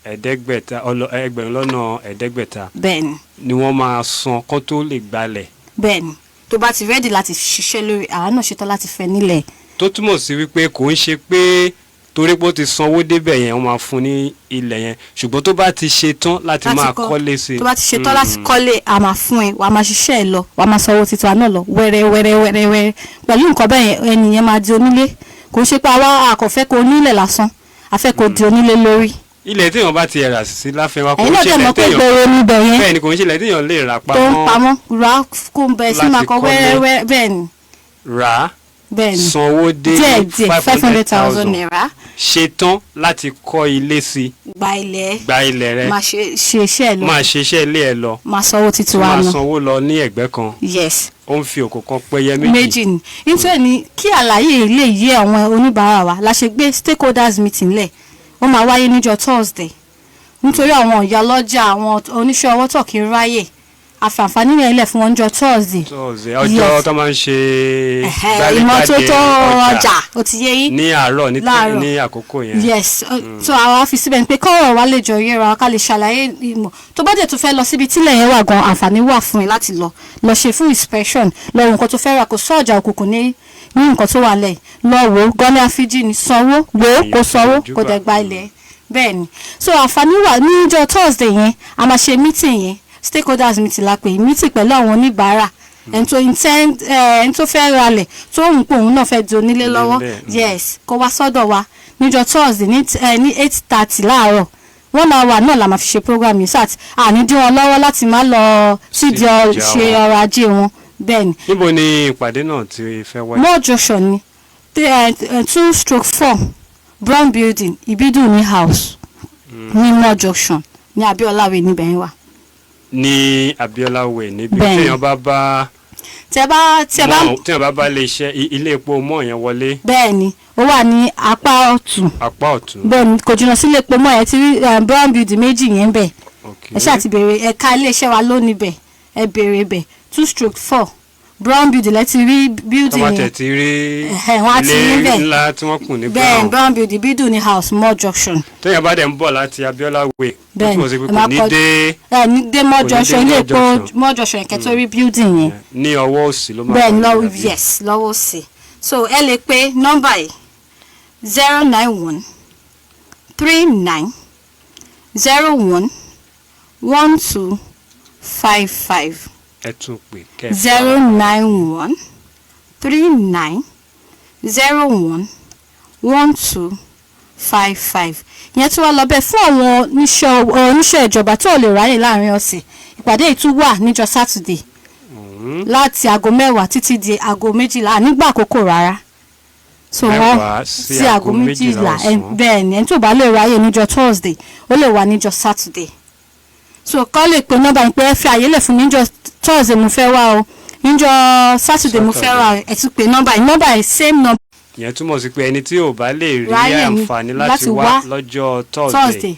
Speaker 3: ẹ̀ẹ́dẹ́gbẹ̀ta ẹgbẹ̀rún lọ́nà ẹ̀ẹ́dẹ́gbẹ̀ta.
Speaker 16: bẹ́ẹ̀ni.
Speaker 3: ni wọ́n máa san kó tó lè gbalẹ̀.
Speaker 16: bẹ́ẹ̀ni tó bá ti rẹ́dì láti ṣiṣẹ́ lórí àwa náà ṣetán láti fẹ́ nílẹ̀.
Speaker 3: tó túmọ̀ sí wípé kò ń ṣe pé torí pé ó ti sanwó débẹ̀ yẹn wọ́n máa fún ní ilẹ̀ yẹn ṣùgbọ́n tó bá ti ṣe tán láti máa kọ́lé sí i.
Speaker 16: tó bá ti ṣe tán láti kọ́lé a máa fún ẹ wàá máa ṣiṣẹ́ ẹ lọ wàá máa sanwó titiwa náà lọ wẹ́rẹ́ pẹ̀lú nǹkan bẹ́ẹ̀ yẹn ẹnìyẹn máa di onílé kò ń ṣe pé àwa àkọ́fẹ́ kò nílẹ̀ lásán àfẹ́ kò di onílé lórí.
Speaker 3: ilẹ̀ téèyàn bá ti rà sí láfẹ́wá kò
Speaker 16: ń ṣe ilẹ̀ téèyàn
Speaker 3: bẹ́ẹ̀ ni kò ń ṣe ilẹ̀ téèyàn lè rà pamọ́.
Speaker 16: tó ń pamọ́ rà kó ń bẹ̀ sí máa kọ́ wẹ́rẹ́wẹ́rẹ́ bẹ́ẹ̀ ni.
Speaker 3: rà
Speaker 16: bẹ́ẹ̀ni
Speaker 3: sanwó dé
Speaker 16: 500,000 naira.
Speaker 3: ṣetán láti kọ́ ilé sí.
Speaker 16: gba ilẹ̀
Speaker 3: rẹ.
Speaker 16: máa ṣe iṣẹ́ ẹ lọ.
Speaker 3: máa ṣe iṣẹ́ ilé ẹ lọ.
Speaker 16: máa sanwó títí wa náà.
Speaker 3: máa sanwó lọ ní ẹ̀gbẹ́ kan.
Speaker 16: yes.
Speaker 3: ó ń fi òkò kan pẹyẹ méjì.
Speaker 16: méjì ni nítorí ní kí àlàyé ilé yé àwọn oníbàárà wa la ṣe gbé stakeholders meeting lẹ̀ ó máa wáyé níjọ́ Thursday nítorí àwọn ìyálọ́jà àwọn oníṣẹ́ ọwọ́ tó kì í ráyè àfààní yẹn ilẹ̀ fún wọn jọ Thursday.
Speaker 3: ọjọ́ tó máa ń ṣe
Speaker 16: ìmọ́tótó ọjà ó ti yé yín.
Speaker 3: ní àárọ̀ ní àkókò yẹn.
Speaker 16: yes so àwa fi síbẹ̀ ni pé kọ́rọ̀ wa lè jọ yẹra ká lè ṣàlàyé ìmọ̀ tó bá dẹ̀ tó fẹ́ lọ síbi tílẹ̀ yẹn wà gan àǹfààní wà fún ẹ láti lọ ṣe fún inspection lọ wo nǹkan tó fẹ́ rà kó sọ ọjà òkùnkùn ní nǹkan tó wà lẹ̀ lọ wò ó gọ́lẹ́ àfíjì ní sanwó wò ó kó sanwó kó dẹ̀ gba ilẹ̀ bẹ́ẹ̀ ni so àǹfààní wà níjọ́ Thursday yẹn a máa ṣe meeting yẹn stakeholders meeting la pè meeting pẹ̀lú àwọn oníbàárà ẹni tó fẹ́ ralẹ̀ tó ń pò òun náà fẹ́ di onílé lọ́wọ́ yes kó wá sọ́dọ̀ wa níjọ́ Thursday ní 8:30 láàárọ̀ 1 hour náà la máa fi ṣe program yìí sat àní dín wọn lọ́wọ́ láti má lọ sídìí ṣe ọrọ̀ ajé wọn bẹ́ẹ̀ ni.
Speaker 3: níbo ni ìpàdé náà ti fẹ́ wáyé.
Speaker 16: Mall Junction ni 2/4 Brown Building Ibidunni House ní Mall Junction ní Abeolawe níbẹ̀ yẹn wà.
Speaker 3: ní Abeolawe níbi téèyàn bá bá lè ṣe ilé epo mọ́ yẹn wọlé.
Speaker 16: bẹ́ẹ̀ni ó wà ní apá ọ̀tún. bẹ́ẹ̀ni kò jìnnà sí ilé epo mọ́ yẹn ti rí Brown Building méjì yẹn bẹ̀. ẹ ṣáà ti béèrè ẹ̀ka iléeṣẹ́ wa lónìí bẹ̀ ẹ béèrè bẹ̀ 2/4 Brown Building lẹ́ti rí building yẹn.
Speaker 3: wọ́n tẹ̀ ti rí ilé ńlá tí wọ́n kùn ní
Speaker 16: Brown. Brown Building Ibidunni House Mall Junction.
Speaker 3: téèyàn bá dẹ̀ ń bọ̀ láti Abeolawe
Speaker 16: bẹ́ẹ̀ni ní dé Mall Junction ilé epo Mall Junction yẹn kẹ́tọ́ rí building yẹn.
Speaker 3: ní ọwọ́ òsì ló máa
Speaker 16: bẹ́ẹ̀ni lọ́wọ́ òsì so ẹ lè pe nọ́mbà yìí 091 39 01 1255.
Speaker 3: ẹ tún pè kẹ́
Speaker 16: 091 39 01 1255. ìyẹn tí wọ́n lọ bẹ́ẹ̀ fún àwọn oníṣẹ́ ìjọba tó lè ráyè láàrin ọ̀sẹ̀ ìpàdé yìí tún wà níjọ́ Saturday láti aago 10 títí di aago 12 nígbà àkókò rárá so wọ́n sí aago 12 bẹ́ẹ̀ ni ẹni tó bá lè ráyè níjọ́ Thursday ó lè wà níjọ́ Saturday so kọ́ lè pe nọ́mbà yìí pé ẹ fi àyè lẹ̀ fún níjọ́ Thursday mo fẹ́ wá o níjọ́ Saturday mo fẹ́ wá ẹ tún pe nọ́mbà yìí same number.
Speaker 3: ìyẹn túmọ̀ sí pé ẹni tí ò bá lè rí àǹfààní láti wá lọ́jọ́ Thursday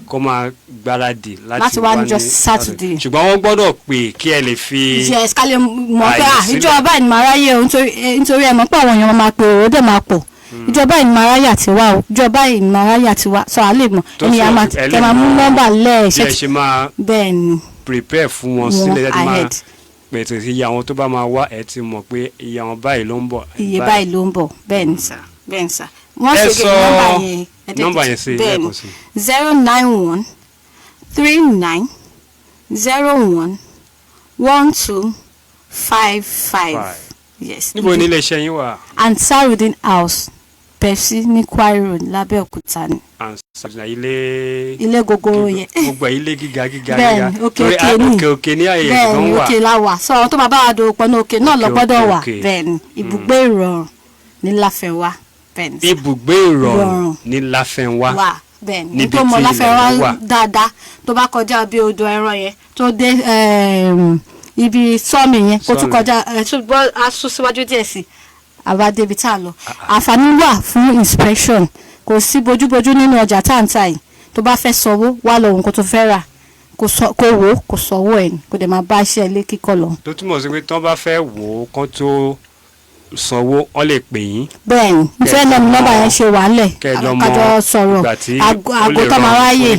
Speaker 3: kó máa gbáradì láti wá níjọ́
Speaker 16: Saturday.
Speaker 3: ṣùgbọ́n wọ́n gbọ́dọ̀ pè kí ẹ lè fi
Speaker 16: yes ká lè mọ̀ pé ìjọba ìní máa ráyè o nítorí ẹ mọ̀ pé àwọn èèyàn máa pè ó dẹ̀ máa pọ̀ ìjọba ìní máa ráyè àti wá o ìjọba ìní máa ráyè àti wá sọ àlè mọ̀ ènìyàn máa kẹ́ máa mú nọ́mbà lẹ́ẹ̀ṣẹ́ bẹ́ẹ̀ ni
Speaker 3: prepare fún wọn sílẹ̀ láti máa pẹ̀tẹ̀ sí iye àwọn tó bá máa wá ẹ ti mọ̀ pé iye àwọn báyìí ló ń bọ̀.
Speaker 16: iye báyìí ló ń bọ̀ bẹ́ẹ̀ ni sà bẹ́ẹ̀ ni sà.
Speaker 3: ẹ sọ nọ́mbà yẹn sí lẹ́ẹ̀kan sí.
Speaker 16: 091 39 01 1255. yes.
Speaker 3: níbo ni iléeṣẹ́ yín wà.
Speaker 16: Ansarudeen House Pepsi ní Quarry Road lábẹ́òkúta ni.
Speaker 3: ilé
Speaker 16: gogoro yẹn.
Speaker 3: gbogbo ilé gíga.
Speaker 16: bẹ́ẹ̀ni
Speaker 3: òkè ní àyè ìgbọ̀n wà.
Speaker 16: bẹ́ẹ̀ni òkè la wà sọ àwọn tó máa bá wa dòwò pọ̀ ní òkè náà lọ gbọ́dọ̀ wà bẹ́ẹ̀ni ibùgbé ìrọ̀rùn ní Láfẹnwá bẹ́ẹ̀ni.
Speaker 3: ibùgbé ìrọ̀rùn ní Láfẹnwá.
Speaker 16: wà bẹ́ẹ̀ni ní tó mọ Láfẹnwá dáadáa tó bá kọjá bí odò ẹran yẹn tó dé ibi sọ́ọ̀mì yẹn kó tún kọjá tó gbọ́ aṣọ síwájú díẹ̀ sí àwa débi tá a lọ àǹfààní wà fún inspection kò sí bójúbójú nínú ọjà tá à ń tà yìí tó bá fẹ́ sanwó wá lọ nǹkan tó fẹ́ rà kò wò kò sọ̀wọ́ ẹ̀ kò dẹ̀ máa bá iṣẹ́ ilé kíkọ́ lọ.
Speaker 3: tó túmọ̀ sí pé tí wọ́n bá fẹ́ wò ó kán tó sanwó wọ́n lè pè yín.
Speaker 16: bẹ́ẹ̀ni nífẹ̀ẹ́ náà ni nọ́mbà yẹn ṣe wà ńlẹ̀ kájọ sọ̀rọ̀ àgọ́ tó máa ráyè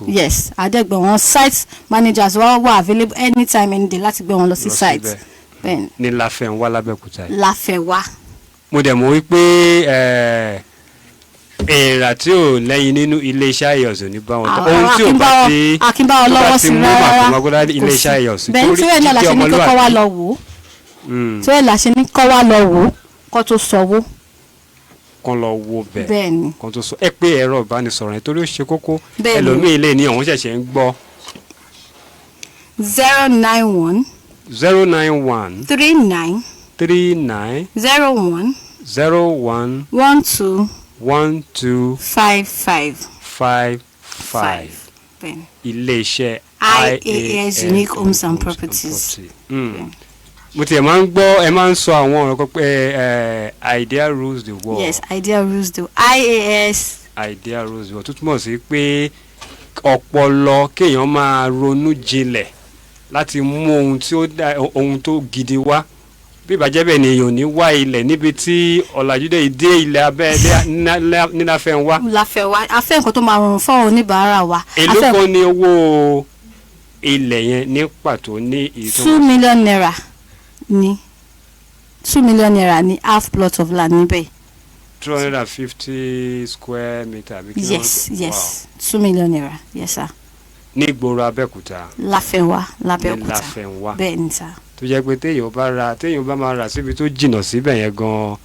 Speaker 16: yes àdẹ́gbẹ̀ wọn site managers wà available anytime any day láti gbé wọn lọ sí site. bẹ́ẹ̀ni
Speaker 3: ní Láfẹnwá l'Abẹ́òkúta yìí.
Speaker 16: Láfẹnwá.
Speaker 3: mo dẹ̀ mọ̀ wípé èèrà tí ò lẹ́yìn nínú iléeṣẹ́ ayọ̀sùn ní báwọn tó ohun tí ò bá ti
Speaker 16: akínbáwọ̀ lọ́wọ́ sí rárá
Speaker 3: màkàmọ́gbọ́dá iléeṣẹ́ ayọ̀sùn
Speaker 16: bẹ́ẹ̀ni tí wẹ́ẹ̀ náà la ṣe ní kọ́kọ́ wá lọ wò ó tí wẹ́ẹ̀ la ṣe ní kọ́ wá lọ wò ó kó tó sanwó.
Speaker 3: kan lọ wo bẹ́ẹ̀
Speaker 16: bẹ́ẹ̀ni
Speaker 3: kan tó sọ ẹ pé ẹ̀rọ ìbánisọ̀rọ̀ yẹn torí ó ṣe kókó ẹlòmíì lè ní ọ̀hún ṣẹ̀ṣẹ̀ ń gbọ́.
Speaker 16: 091
Speaker 3: 091
Speaker 16: 39
Speaker 3: 39
Speaker 16: 01
Speaker 3: 01
Speaker 16: 12
Speaker 3: 12
Speaker 16: 55
Speaker 3: 55
Speaker 16: bẹ́ẹ̀ni
Speaker 3: iléeṣẹ́
Speaker 16: IAS Unique Homes and Properties.
Speaker 3: mo tiẹ̀ máa ń gbọ́ ẹ máa ń sọ àwọn ọ̀rọ̀ kan pé idea rules the world.
Speaker 16: yes idea rules the IAS.
Speaker 3: idea rules the world tó túmọ̀ sí pé ọpọlọ kéèyàn máa ronú jinlẹ̀ láti mú ohun tó gidi wá bí ìbàjẹ́ bẹ́ẹ̀ ni èèyàn ní wá ilẹ̀ níbi tí ọ̀làjúdé ìdé ilẹ̀ abẹ́ ní Láfẹnwá.
Speaker 16: Láfẹnwá afẹ́ nǹkan tó máa rọrùn fún oníbàárà wa.
Speaker 3: èló kan ní owó ilẹ̀ yẹn ní pàtó ní ìtọ́.
Speaker 16: 2 million naira ní 2 million naira ní half plot of land níbẹ̀.
Speaker 3: 250 square meter.
Speaker 16: yes yes wow. 2 million naira yes sir.
Speaker 3: ní ìgboro Abẹ́òkúta.
Speaker 16: Láfẹnwá
Speaker 3: ní Láfẹnwá
Speaker 16: bẹ́ẹ̀ ni sá.
Speaker 3: tó jẹ́ pé téèyàn bá máa rà síbi tó jìnnà síbẹ̀ yẹn gan-an.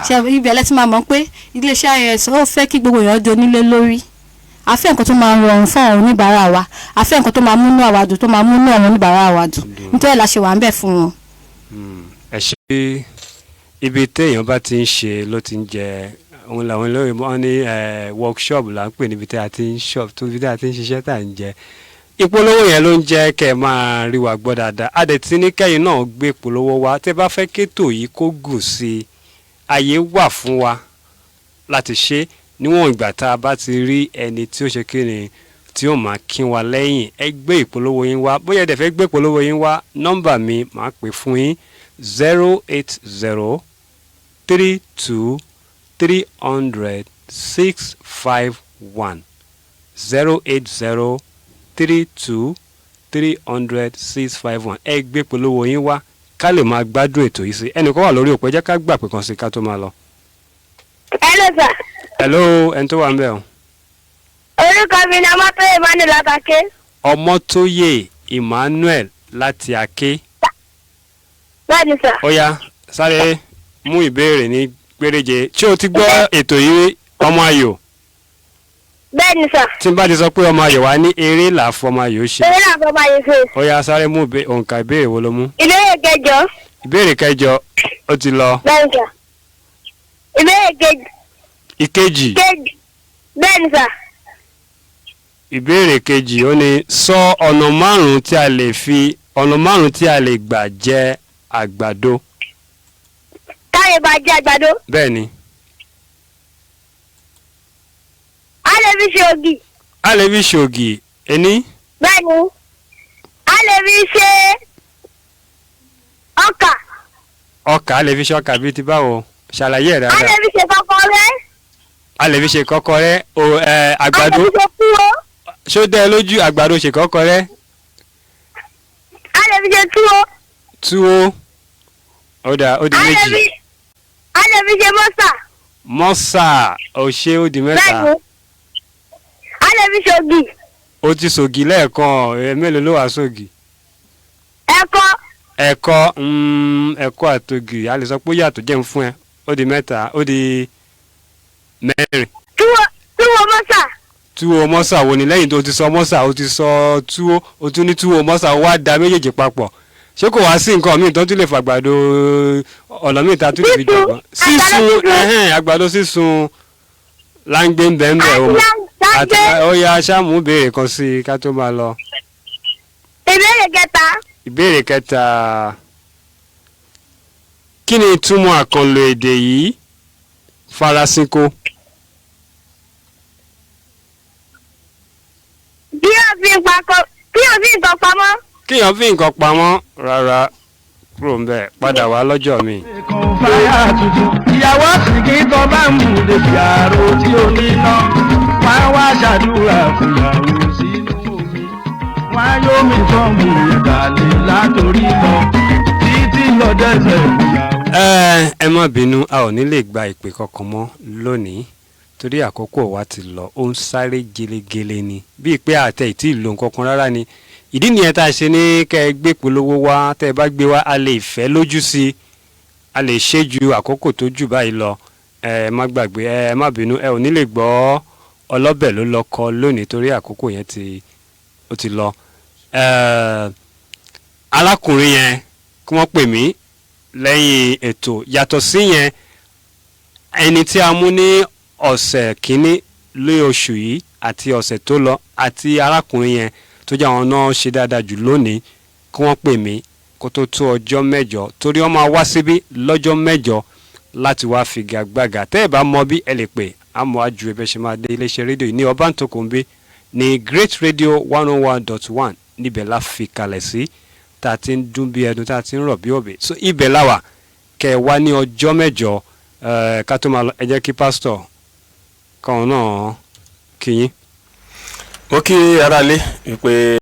Speaker 16: ṣe ibi ẹlẹ́tí máa mọ̀ pé iléeṣẹ́ ayẹyẹ ó fẹ́ kí gbogbo èèyàn jọ nílé lórí afẹ́ nǹkan tó máa rọrùn fún àwọn oníbàárà wa afẹ́ nǹkan tó máa múnú àwa dùn tó máa múnú àwọn oníbàárà wa dùn nítorí la ṣe wà ń bẹ̀ fún wọn.
Speaker 3: ẹ ṣe ibi téèyàn bá ti ń ṣe ló ti ń jẹ òun làwọn olóyìnbó wọn ní workshop là ń pè níbi tí a ti ń ṣiṣẹ́ tá à ń jẹ ìpolówó yẹn ló ń jẹ́ kẹ́ ẹ máa rí wa gbọ́ dáadáa a dẹ̀ ti ní kẹ́yìn náà gbé ìpolówó wa tẹ́ bá fẹ́ kétò yìí kó gùn sí i àyè wà fún wa láti ṣe níwọ̀n ìgbà tá a bá ti rí ẹni tí ó ṣe kíni tí ó máa kí wa lẹ́yìn ẹ gbé ìpolówó yín wá bóyá ẹ dẹ̀ fẹ́ gbé ìpolówó yín wá nọ́mbà mi máa pè fún yín 080 32 300 651 080 32 300 651 ẹ gbé polówó yín wá ká lè máa gbádùn ètò yìí sí ẹnìkan wà lórí òpó ẹ jẹ́ ká gbà pé kan sí ká tó máa lọ.
Speaker 7: hello sir.
Speaker 3: hello ẹni tó wà ń bẹ̀ o.
Speaker 7: orúkọ mi ni Ọmọ́tóyè Emmanuel láti Aké.
Speaker 3: Ọmọ́tóyè Emmanuel láti Aké.
Speaker 7: bẹ́ẹ̀ni sir.
Speaker 3: ó yá sáré mú ìbéèrè ní péréje ṣé o ti gbọ́ ètò yìí Ọmọ Ayò.
Speaker 7: bẹ́ẹ̀ni sà.
Speaker 3: tí n bá ti sọ pé Ọmọ Ayò wá ní eré là fọmọ Ayò ṣe.
Speaker 7: eré là fọmọ Ayò ṣe.
Speaker 3: ó yá sáré mú òǹkà ìbéèrè wo ló mú.
Speaker 7: ìbéèrè kẹjọ.
Speaker 3: ìbéèrè kẹjọ ó ti lọ.
Speaker 7: bẹ́ẹ̀ni sà. ìbéèrè kejì.
Speaker 3: ìkejì.
Speaker 7: bẹ́ẹ̀ni sà.
Speaker 3: ìbéèrè kejì ó ní sọ ọ̀nà márùn-ún tí a lè gbà jẹ àgbàdo.
Speaker 7: káyọ̀ bá jẹ àgbàdo.
Speaker 3: bẹ́ẹ̀ni.
Speaker 7: a lè fi ṣe ògì.
Speaker 3: a lè fi ṣe ògì ẹni.
Speaker 7: bẹ́ẹ̀ni a lè fi ṣe ọkà.
Speaker 3: ọkà a lè fi ṣe ọkà bíi ti báwo ṣàlàyé ẹ̀ dáadáa.
Speaker 7: a lè fi ṣe kọ́kọ́rẹ́.
Speaker 3: a lè fi ṣe kọ́kọ́rẹ́ àgbàdo.
Speaker 7: a lè fi ṣe túwó.
Speaker 3: ṣó dẹ́ ẹ lójú àgbàdo ṣe kọ́kọ́rẹ́.
Speaker 7: a lè fi ṣe túwó.
Speaker 3: túwó ó di méjì.
Speaker 7: a lè fi ṣe mọ́sà.
Speaker 3: mọ́sà ó ṣe ó di mẹ́ta.
Speaker 7: bẹ́ẹ̀ni a lè fi ṣe ògì.
Speaker 3: ó ti sògì lẹ́ẹ̀kan mélòó ló wà sògì.
Speaker 7: ẹ̀kọ.
Speaker 3: ẹ̀kọ àtògì a lè sọ pé ó yàtọ̀ jẹ́ ń fún ẹ ó di mẹ́ta ó di mẹ́rin.
Speaker 7: túwó mọ́sà.
Speaker 3: túwó mọ́sà wo ni lẹ́yìn tó ti sọ mọ́sà ó ti sọ túwó ó tún ní túwó mọ́sà ó wá da méjèèjì papọ̀ ṣé kò wá sí nǹkan míì tó tún lè fàgbàdo ọ̀nà míì tá a tún lè fi jọ̀gbọ́n. sísun àgbàdo sísun láńgbé ń bẹ̀ ń bẹ̀ o àti ó yá aṣáàmù béèrè kan sí i ká tó máa lọ.
Speaker 7: ìbéèrè kẹta.
Speaker 3: ìbéèrè kẹta kí ni ìtumọ̀ àkànlò èdè yìí farasinko.
Speaker 7: bí ó fi
Speaker 3: kíyàn fi nǹkan pamọ́ rárá kúrò ń bẹ̀ padà wá lọ́jọ́ mi.
Speaker 5: fáyà tuntun ìyàwó àsìkí tó bá ń mú débi àrò tí ó ní ná wá wá ṣàdúrà fúyàwó sínú omi wá yóò mi tó mú ìdàlẹ̀ látòrí lọ títí lọ dẹ́sẹ̀ fúyàwó.
Speaker 3: ẹ má bínú a ò ní lè gba ìpè kankan mọ́ lónìí torí àkókò wa ti lọ ó ń sáré gelegele ni bíi pé àtẹ ìtì ìlò nǹkan kan rárá ni ìdí nìyẹn tá a ṣe ní kẹ́ ẹ gbé polówó wá tẹ́ ẹ bá gbé wá a lè fẹ́ lójú sí i a lè ṣe ju àkókò tó jù báyìí lọ ẹ má gbàgbé ẹ má bínú ẹ ò ní lè gbọ́ ọlọ́bẹ̀ ló lọ kọ lónìí torí àkókò yẹn ó ti lọ. alákùnrin yẹn kí wọ́n pè mí lẹ́yìn ètò yàtọ̀ sí yẹn ẹni tí a mú ní ọ̀sẹ̀ kínní lé oṣù yìí àti ọ̀sẹ̀ tó lọ àti arákùnrin yẹn tó jẹ́ àwọn náà ṣe dáadáa jù lónìí kí wọ́n pè mí kó tó ọjọ́ mẹ́jọ torí wọ́n máa wá síbí lọ́jọ́ mẹ́jọ láti wá figagbága tẹ́ ẹ̀ bá mọ bí ẹ lè pè àmọ́ àjù ẹbẹ̀ ṣe máa dé iléeṣẹ́ rédíò yìí ní ọbàntòkùnbí ní Great Radio 101.1 níbẹ̀ la fi kalẹ̀ sí tá a ti ń dún bí ẹnu tá a ti ń rọ̀ bí òbí so ibẹ̀ la wà kẹ́ ẹ wá ní ọjọ́ mẹ́jọ ká tó máa lọ ẹ jẹ́ kí pásítọ̀ káwọn náà kí yín.
Speaker 17: mo kí aráalé wípé